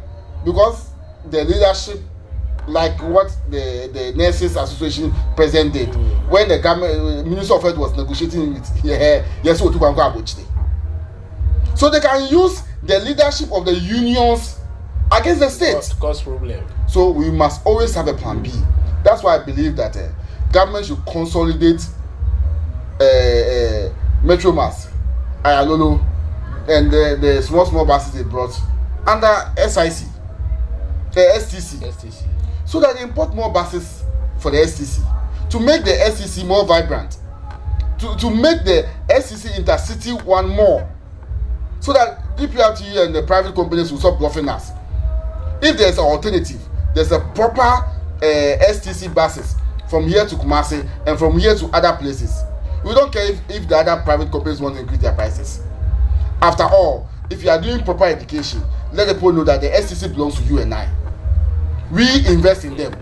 because the leadership, like what the Nurses Association president did when the government Minister of Health was negotiating with so they can use the leadership of the unions against the state. Cause problem. So we must always have a plan B. That's why I believe that government should consolidate Metro Mass, Ayalolo, and the small buses they brought under SIC, STC. So that they import more buses for the STC to make the STC more vibrant, to make the STC intercity one more, so that DPRT and the private companies will stop bluffing us. If there's an alternative, there's a proper STC buses from here to Kumasi and from here to other places. We don't care if the other private companies want to increase their prices. After all, if you are doing proper education, let the people know that the STC belongs to you and I. We invest in them.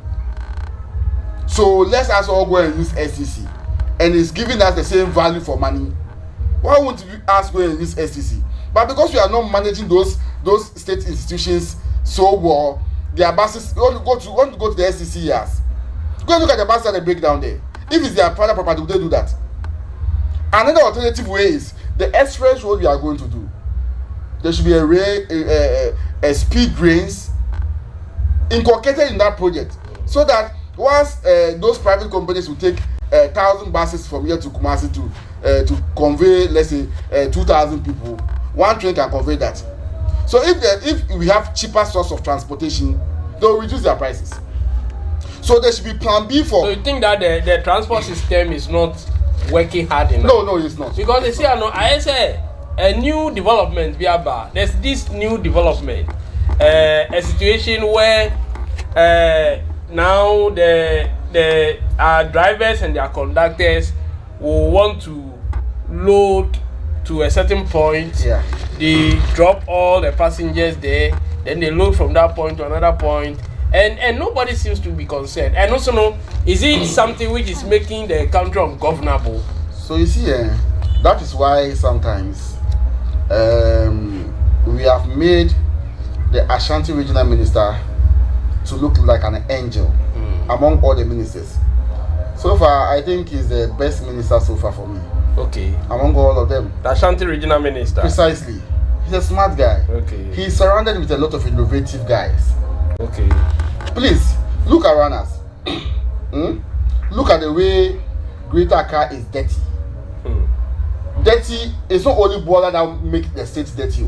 So let's us all go and use STC. And it's giving us the same value for money. Why won't we us go and use STC? But because we are not managing those state institutions so well, their buses, we want to go to the STC years. Go and look at the buses that they break down there. If it's their private property, would they do that? Another alternative way is the express road we are going to do. There should be a speed grains inculcated in that project, so that once those private companies will take 1,000 buses from here to Kumasi to convey, let's say 2,000 people, one train can convey that. So if we have cheaper source of transportation, they will reduce their prices. So there should be plan B for. So you think that the transport system is not working hard enough? No, it's not. Because they say, I say a new development, there's this new development, a situation where now the drivers and their conductors will want to load to a certain point, they drop all the passengers there, then they load from that point to another point, and nobody seems to be concerned. And also, no, is it something which is making the country ungovernable? So you see, that is why sometimes we have made the Ashanti regional minister to look like an angel among all the ministers. So far, I think he's the best minister so far for me. Okay. Among all of them. The Ashanti regional minister. Precisely. He's a smart guy. Okay. He's surrounded with a lot of innovative guys. Okay. Please, look around us. Look at the way Greater Accra is dirty. Dirty, it's not only border that make the state dirty.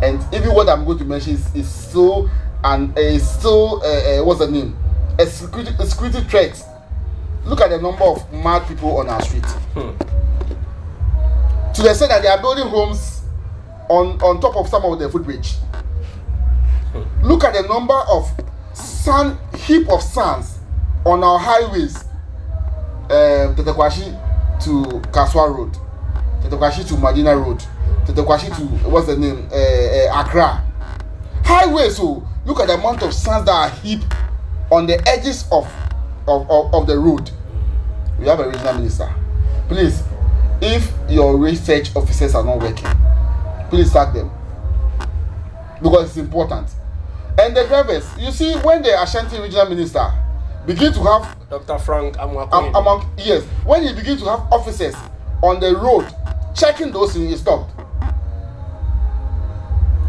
And even what I'm going to mention is still what's the name? A security threat. Look at the number of mad people on our street. To the extent that they are building homes on top of some of the footbridge. Look at the number of heap of sands on our highways. Tetekwashi to Kaswa Road, Tetekwashi to Madina Road, Tetekwashi to what's the name? Accra. Highways. So look at the amount of sands that are heaped on the edges of the road. We have a regional minister. Please, if your research officers are not working, please sack them, because it's important. And the drivers, you see, when the Ashanti regional minister begin to have Dr. Frank yes, when he begins to have officers on the road checking those things, he stopped.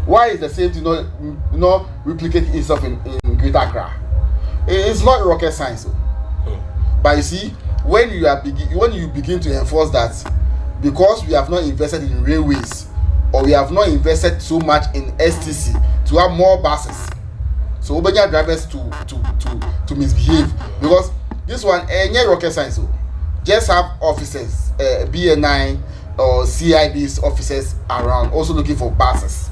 Why is the same thing not replicating itself in Greater Accra? It's not rocket science. But you see, when you begin to enforce that, because we have not invested in railways, or we have not invested so much in STC to have more buses, so Obenya drivers to misbehave, because this one any rocket science. Just have officers, BNI or CID's officers around, also looking for buses.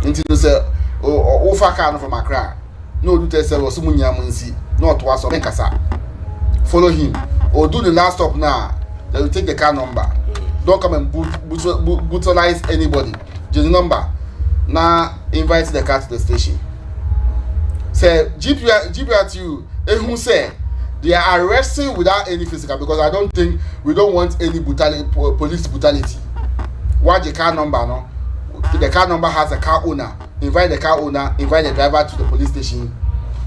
Until you say, car from Accra, no do test or someone yamunsi, not was or Menkasa. Follow him or do the last stop now. They will take the car number. Don't come and brutalize anybody. Just the number. Now invite the car to the station. Say GPRTU, who say they are arresting without any physical, because I don't think we don't want any police brutality. What the car number no? The car number has a car owner. Invite the car owner, invite the driver to the police station.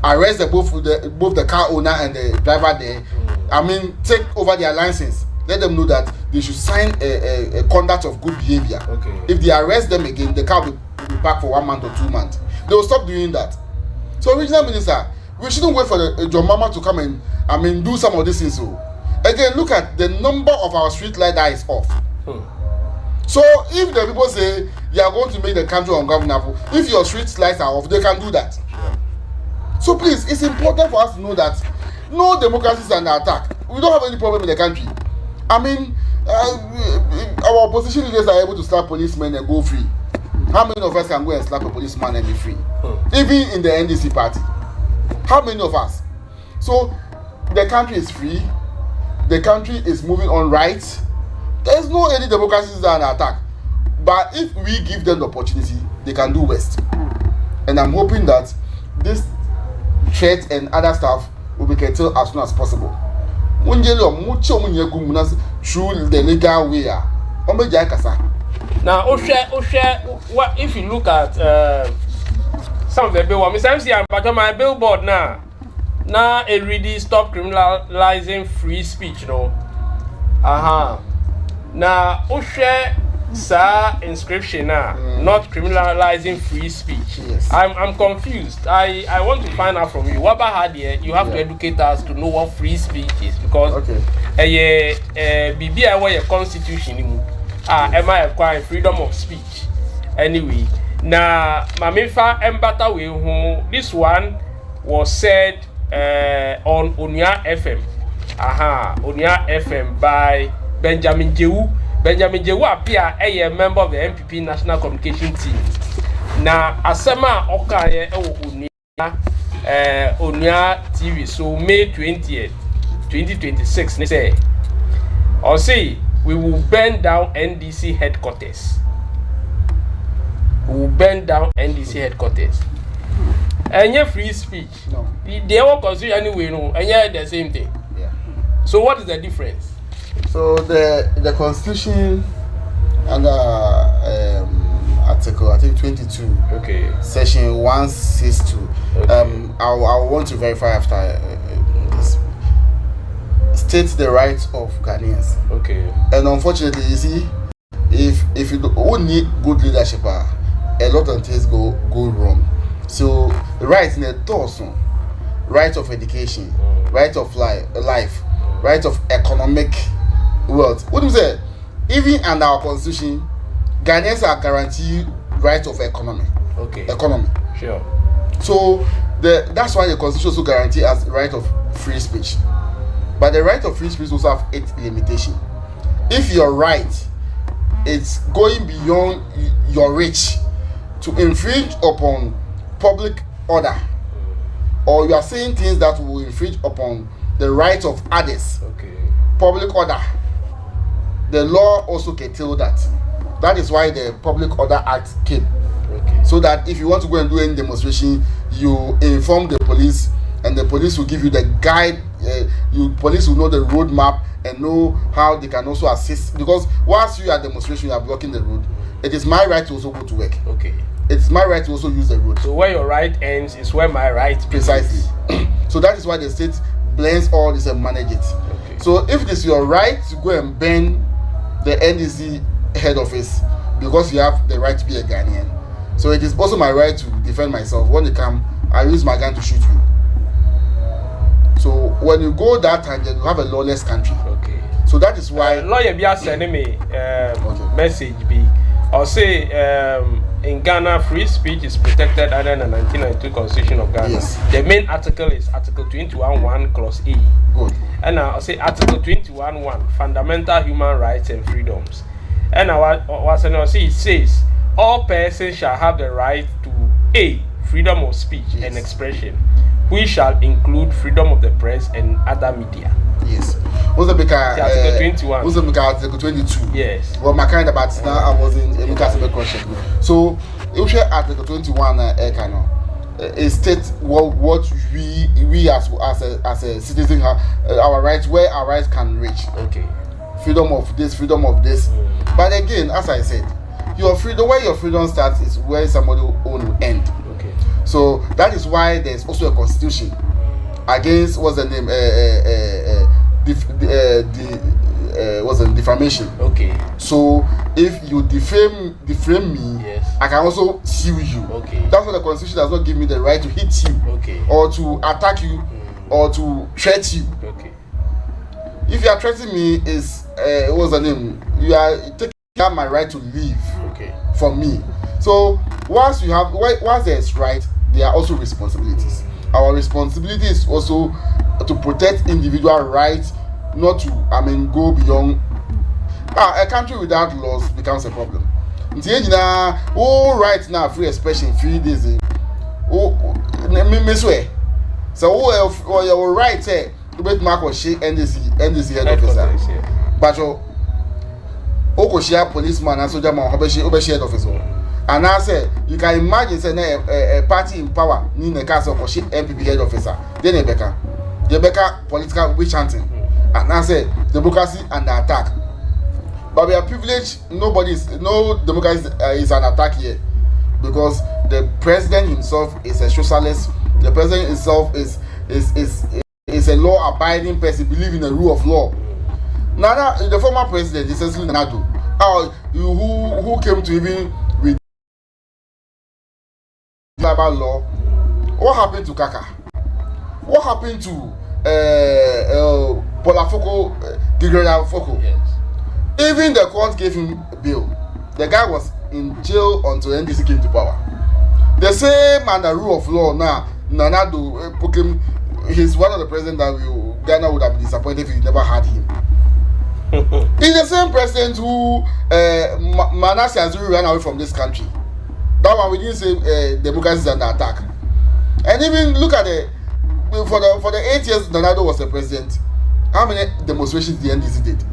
Arrest both the car owner and the driver there. I mean, take over their license. Let them know that they should sign a conduct of good behavior. Okay. If they arrest them again, the car will be back for 1 month or 2 months. They will stop doing that. So, regional minister, we shouldn't wait for the John Mama to come and do some of these things. So, again, look at the number of our street light that is off. So, if the people say they are going to make the country ungovernable, if your street lights are off, they can do that. So, please, it's important for us to know that no democracy is under attack. We don't have any problem in the country. I mean, our opposition leaders are able to slap policemen and go free. How many of us can go and slap a policeman and be free? Even in the NDC party. How many of us? So, the country is free. The country is moving on right. There's no any democracy is under attack. But if we give them the opportunity, they can do best. And I'm hoping that this threat and other stuff will be curtailed as soon as possible. Through the legal way. Now, what if you look at some of the billboards? I'm my billboard now. Now it really stop criminalizing free speech, no. Now, Sir inscription now, not criminalizing free speech. Yes. I'm confused. I want to find out from you. What about here? You have to educate us to know what free speech is, because BBI was a constitution. Am I acquiring freedom of speech? Anyway, now Mamifa Mbata who this one was said on Onya FM. Onya FM by Benjamin Jewu. Benjamin Jewu appear a member of the MPP National Communication Team. Now, Asema Okaye Onya TV. So May 20th, 2026. They say, or say we will burn down NDC headquarters. will burn down NDC headquarters. And your free speech. No. They won't consider anyway, no, and yeah, the same thing. Yeah. So what is the difference? So the Constitution under Article, I think 22, Okay. Section 162. Okay. I want to verify after this. States the rights of Ghanaians. Okay. And unfortunately, you see, if you don't need good leadership, a lot of things go wrong. So rights in the torso, right of education, right of life, right of economic wealth. What do you say? Even under our constitution, Ghanaians are guaranteed right of economy. Okay. Economy. Sure. So that's why the constitution also guarantees as right of free speech. But the right of free speech also have its limitation. If you're right, it's going beyond your reach to infringe upon public order, or you are saying things that will infringe upon the rights of others. Okay. Public order. The law also curtail that. That is why the Public Order Act came. Okay. So that if you want to go and do any demonstration, you inform the police, and the police will give you the guide. Police will know the road map and know how they can also assist. Because whilst you are demonstration, you are blocking the road. It is my right to also go to work. Okay. It's my right to also use the road. So where your right ends is where my right begins. Precisely. So that is why the state blends all this and manage it. Okay. So if it is your right to go and burn the NDC head office because you have the right to be a Ghanaian, so it is also my right to defend myself. When they come, I use my gun to shoot you. So when you go that time, then you have a lawless country. Okay. So that is why lawyer be sending me message be or say in Ghana free speech is protected under the 1992 Constitution of Ghana. Yes. The main article is Article 21(1) Clause E. Good. And I'll say Article 21(1) Fundamental Human Rights and Freedoms. And it says all persons shall have the right to A. Freedom of speech and expression, which shall include freedom of the press and other media. Yes. What's the Article 21? What's the Article 22? Yes. Well, my kind of now I was in a question. So if you Article 21, it states what we as a citizen have our rights, where our rights can reach. Okay. Freedom of this, freedom of this. But again, as I said, your freedom, where your freedom starts is where somebody own will end. Okay. So that is why there's also a constitution against what's the name what's the defamation. Okay. So if you defame me, yes, I can also sue you. Okay. That's why the constitution does not give me the right to hit you, okay, or to attack you, or to threat you. Okay. If you are threatening me, is what's the name? You are taking out my right to live. Okay. From me. So once there's right, there are also responsibilities. Our responsibility is also to protect individual rights, not to go beyond. A country without laws becomes a problem. All right now, free expression, free this. Me swear. So your right say to bet mark or shake NDC head officer. But your Okoshia policeman and soldier man Obeshi head officer. And I say you can imagine say a party in power need a cast of MPP head officer. Then Rebecca political witch hunting. And I say democracy under attack. But we are privileged. No democracy is an attack here, because the president himself is a socialist. The president himself is a law-abiding person, believe in the rule of law. Now the former president, essentially Nadu, who came to even with about law. What happened to Kaka? What happened to Polafoko, Gigreal Foko? Yes. Even the court gave him bail. The guy was in jail until NDC came to power. The same and the rule of law now. Nanado, he's one of the presidents that Ghana would have been disappointed if he never had him. He's the same president who Manasseh Azuri ran away from this country. That one we didn't say democracy is under attack. And even look at for the 8 years Nanado was the president, how many demonstrations the NDC did?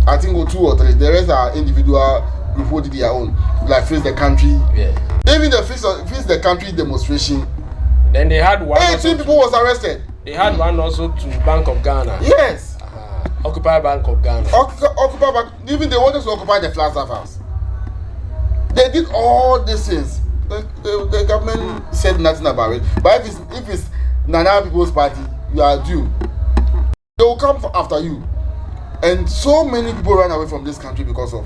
I think 2 or 3. The rest are individual group who did their own, like Face the Country. Yeah. Even the fix the country demonstration. Then they had one. 18 people was arrested. They had one also to Bank of Ghana. Yes. Occupy Bank of Ghana. Occupy Bank. Even they wanted to occupy the Plaza House. They did all these things. The government said nothing about it. But if it's Nana People's Party, you are due. They will come after you. And so many people ran away from this country because of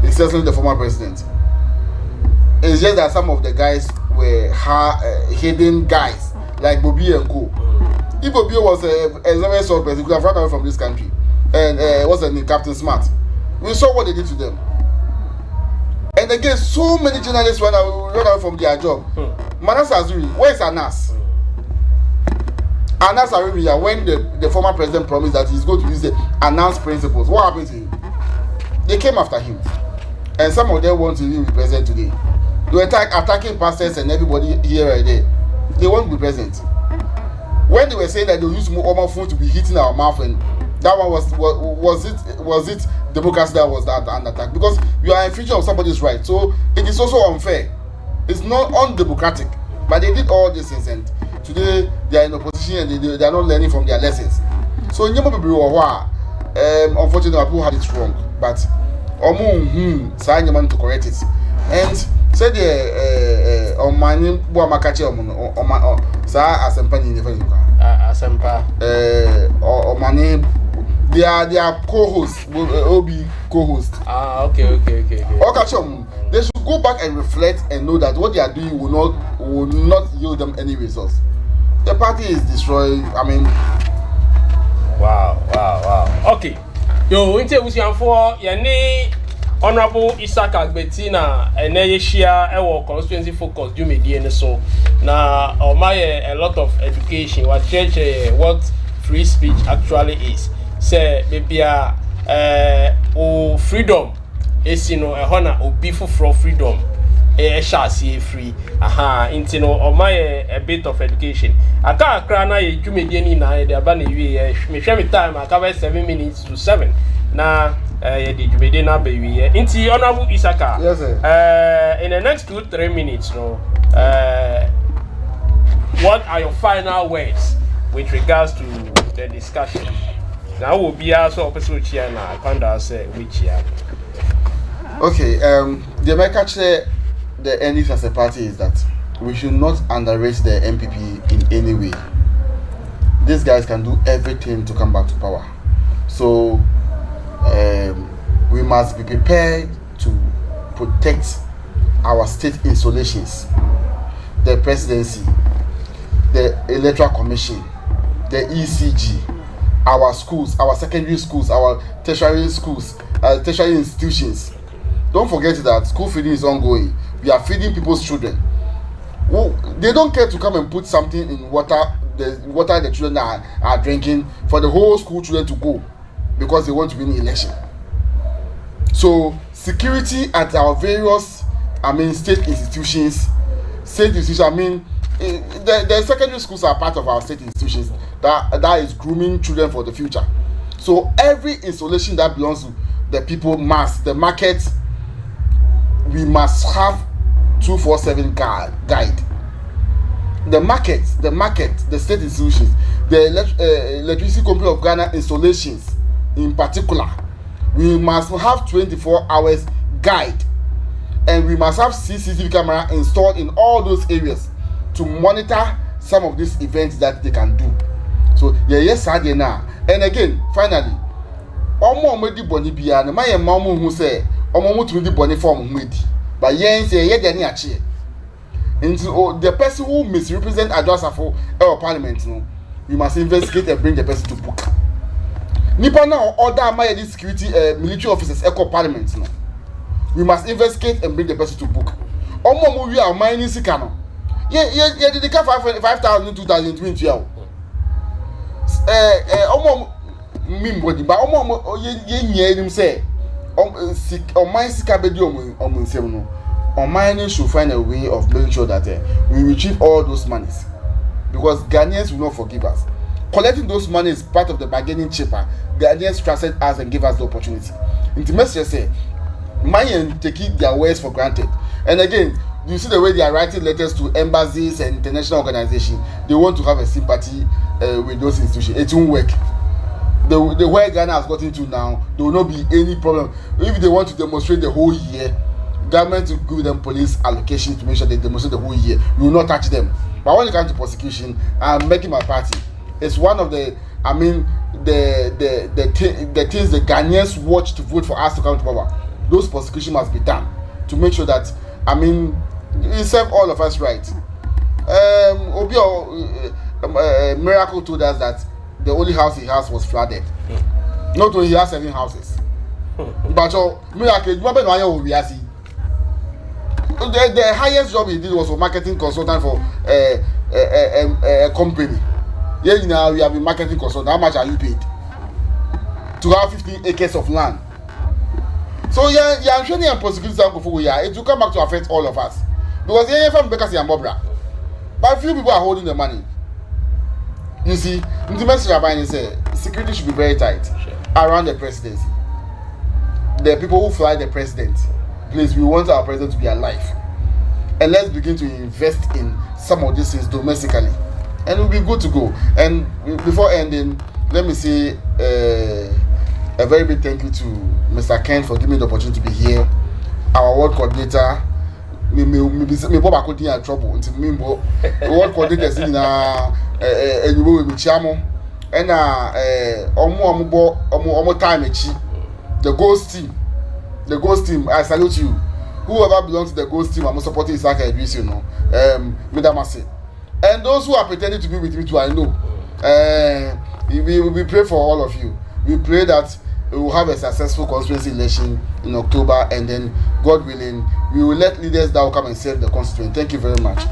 especially the former president. It's just that some of the guys were hidden guys, like Bobby and Co. If Bobby was a very short person, he could have run away from this country. And what's the name? Captain Smart. We saw what they did to them. And again, so many journalists run away from their job. Manas Azuri, where is Anas? Anas Arabia, when the former president promised that he's going to use the announced principles, what happened to him? They came after him. And some of them want to be present today. They were attacking pastors and everybody here and there. They won't be present. When they were saying that they'll use more phone to be hitting our mouth, and that one was it democracy that was that under attack? Because you are infringing on somebody's right. So it is also unfair. It's not undemocratic. But they did all these things, and today they are in opposition and they are not learning from their lessons. So unfortunately people had it wrong. But to correct it. And said the Omani Boamakachi Asempa Omani, they are co-hosts, will be co-hosts. Okay. They should go back and reflect and know that what they are doing will not yield them any results. The party is destroyed. I mean, wow. Okay. Yo, we for yani Honorable Isaac Agbetina and Nayeshia our Constituency Focus do me so now a lot of education what church what free speech actually is. Say maybe freedom is a honor or beef for freedom. Shall see free. Intino or a bit of education. I can't cry now. You may be in the Abani. Me time. I cover 7 minutes to 7. Now, did you be dinner, baby? Inti Honorable Isaka. Yes, sir. In the next 2-3 minutes, what are your final words with regards to the discussion? Now will be also episode here now. I can't say which year. Okay. The American the endings as a party is that we should not underrate the MPP in any way. These guys can do everything to come back to power. So we must be prepared to protect our state installations, the presidency, the electoral commission, the ECG, our schools, our secondary schools, our tertiary schools, tertiary institutions. Don't forget that school feeding is ongoing. We are feeding people's children. Well, they don't care to come and put something in water the children are drinking for the whole school children to go because they want to win the election. So security at our various, state institutions. The secondary schools are part of our state institutions that is grooming children for the future. So every installation that belongs to the people the market, we must have 247 guide. The market, the state institutions, the electricity company of Ghana installations in particular, we must have 24 hours guide, and we must have CCTV camera installed in all those areas to monitor some of these events that they can do. So yes, now. And again, finally, Omo boni bia na my mom who say Omo to the boni form but into the person who misrepresent address for our parliament, we must investigate and bring the person to book. Nipa now order my security military officers echo parliament. We must investigate and bring the person to book. Omo we are mining sikano. Yeah, did they come 5,000 in 2020? Omo mimbodi, but Omo ye him say mine sikabedi omo mining should find a way of making sure that we retrieve all those monies, because Ghanaians will not forgive us. Collecting those money is part of the bargaining chip. Ghanaians trusted us and gave us the opportunity. In the message say, mine taking their words for granted. And again, you see the way they are writing letters to embassies and international organizations. They want to have a sympathy with those institutions. It won't work. The way Ghana has gotten to now, there will not be any problem. If they want to demonstrate the whole year, government will give them police allocation to make sure they demonstrate the whole year. We will not touch them. But when it comes to prosecution, I'm making my party. It's one of the, I mean, the things the Ghanaians watch to vote for us to come to power. Those prosecution must be done to make sure that, I mean, it serve all of us right. Miracle told us that the only house he has was flooded. Not only he has 7 houses. But Miracle, the highest job he did was a marketing consultant for a company. Yeah, you know, you have a marketing consultant. How much are you paid? To have 15 acres of land. So yeah, I'm sure you prosecuting some people. Yeah, it will come back to affect all of us. Because yeah, from Bekasi and Bobra. But few people are holding the money. You see, the message I'm buying is security should be very tight around the presidency. The people who fly the president, please, we want our president to be alive. And let's begin to invest in some of these things domestically. And we'll be good to go. And before ending, let me say a very big thank you to Mr. Ken for giving me the opportunity to be here. Our ward coordinator, me Bob couldn't have trouble until me ward coordinator is in you will be chamo. And omo time the ghost team, I salute you. Whoever belongs to the ghost team, I'm supporting Isaka Idris, you know. Midamasi. And those who are pretending to be with me too, I know. We pray for all of you. We pray that we will have a successful constituency election in October, and then, God willing, we will let leaders that will come and serve the constituency. Thank you very much.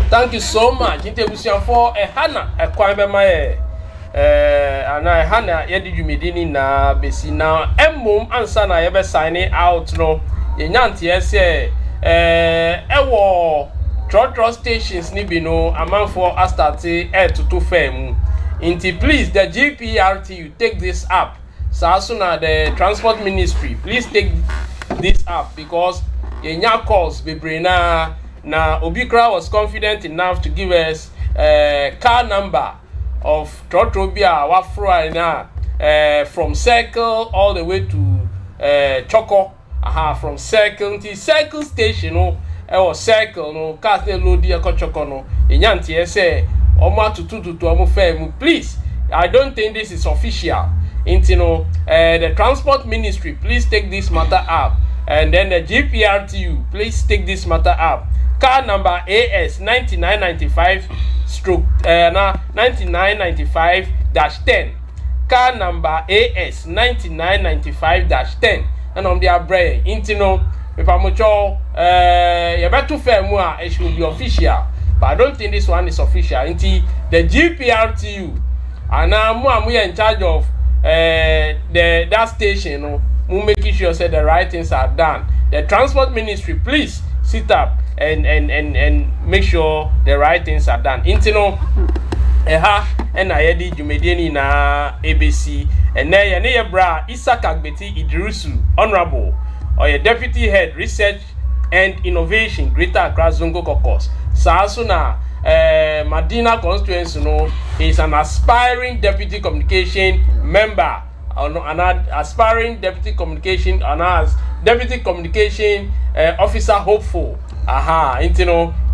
Thank you so much. Intervention for Hannah, a Kwame, and I Hannah, Yedi Jumidini na Bessi now, Mum answer na ever signing out no. Yanti say, Trotro stations ni bino amount for astate to 2 fem. Inti please the GPRT you take this up. So soon as the transport ministry please take this up because yenya calls bebrena na Obikra was confident enough to give us car number of Trotrobia wafro na from Circle all the way to Choco. From Circle to Circle station or Circle no cars ne load dia Choco no enyanti say omo to omo fam. Please, I don't think this is official. The transport ministry please take this matter up, and then the GPRTU please take this matter up. Car number AS 9995 stroke 9995-10. Car number AS 9995-10. And on their brain, if I'm you better fair it should be official. But I don't think this one is official. The GPRTU, and now we are in charge of that station. We making sure that the right things are done. The transport ministry, please sit up and make sure the right things are done. And I did you made any na ABC and then bra Isaac Agbeti Idrisu Honorable or your deputy head research and innovation Greater Accra Zongo Caucus. Saasuna Madina constituency is an aspiring deputy communication member an aspiring deputy communication deputy communication officer hopeful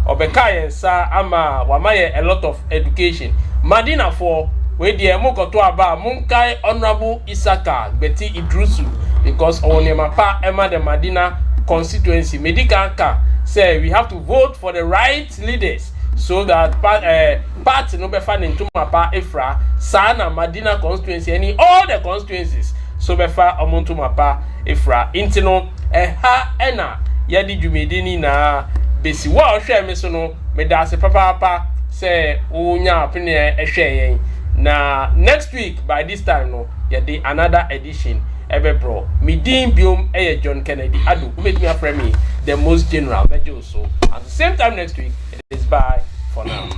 Obekayen sa ama wamaye a lot of education. Madina for we the mokoto aba munkai Honorable Isaka Beti Idrusu because onema pa ema the Madina constituency medical ka say we have to vote for the right leaders so that party no be fan into mapa Efra sana Madina constituency any all the constituencies so be fa omuntu mapa Efra intino ena yadi jumedini na besi wa hwe me so no me da se papa say onya apene ehwe na next week by this time no yadi another edition ebe bro midin biom John Kennedy adu make me aframe me the most general mejo so at the same time next week it is bye for now.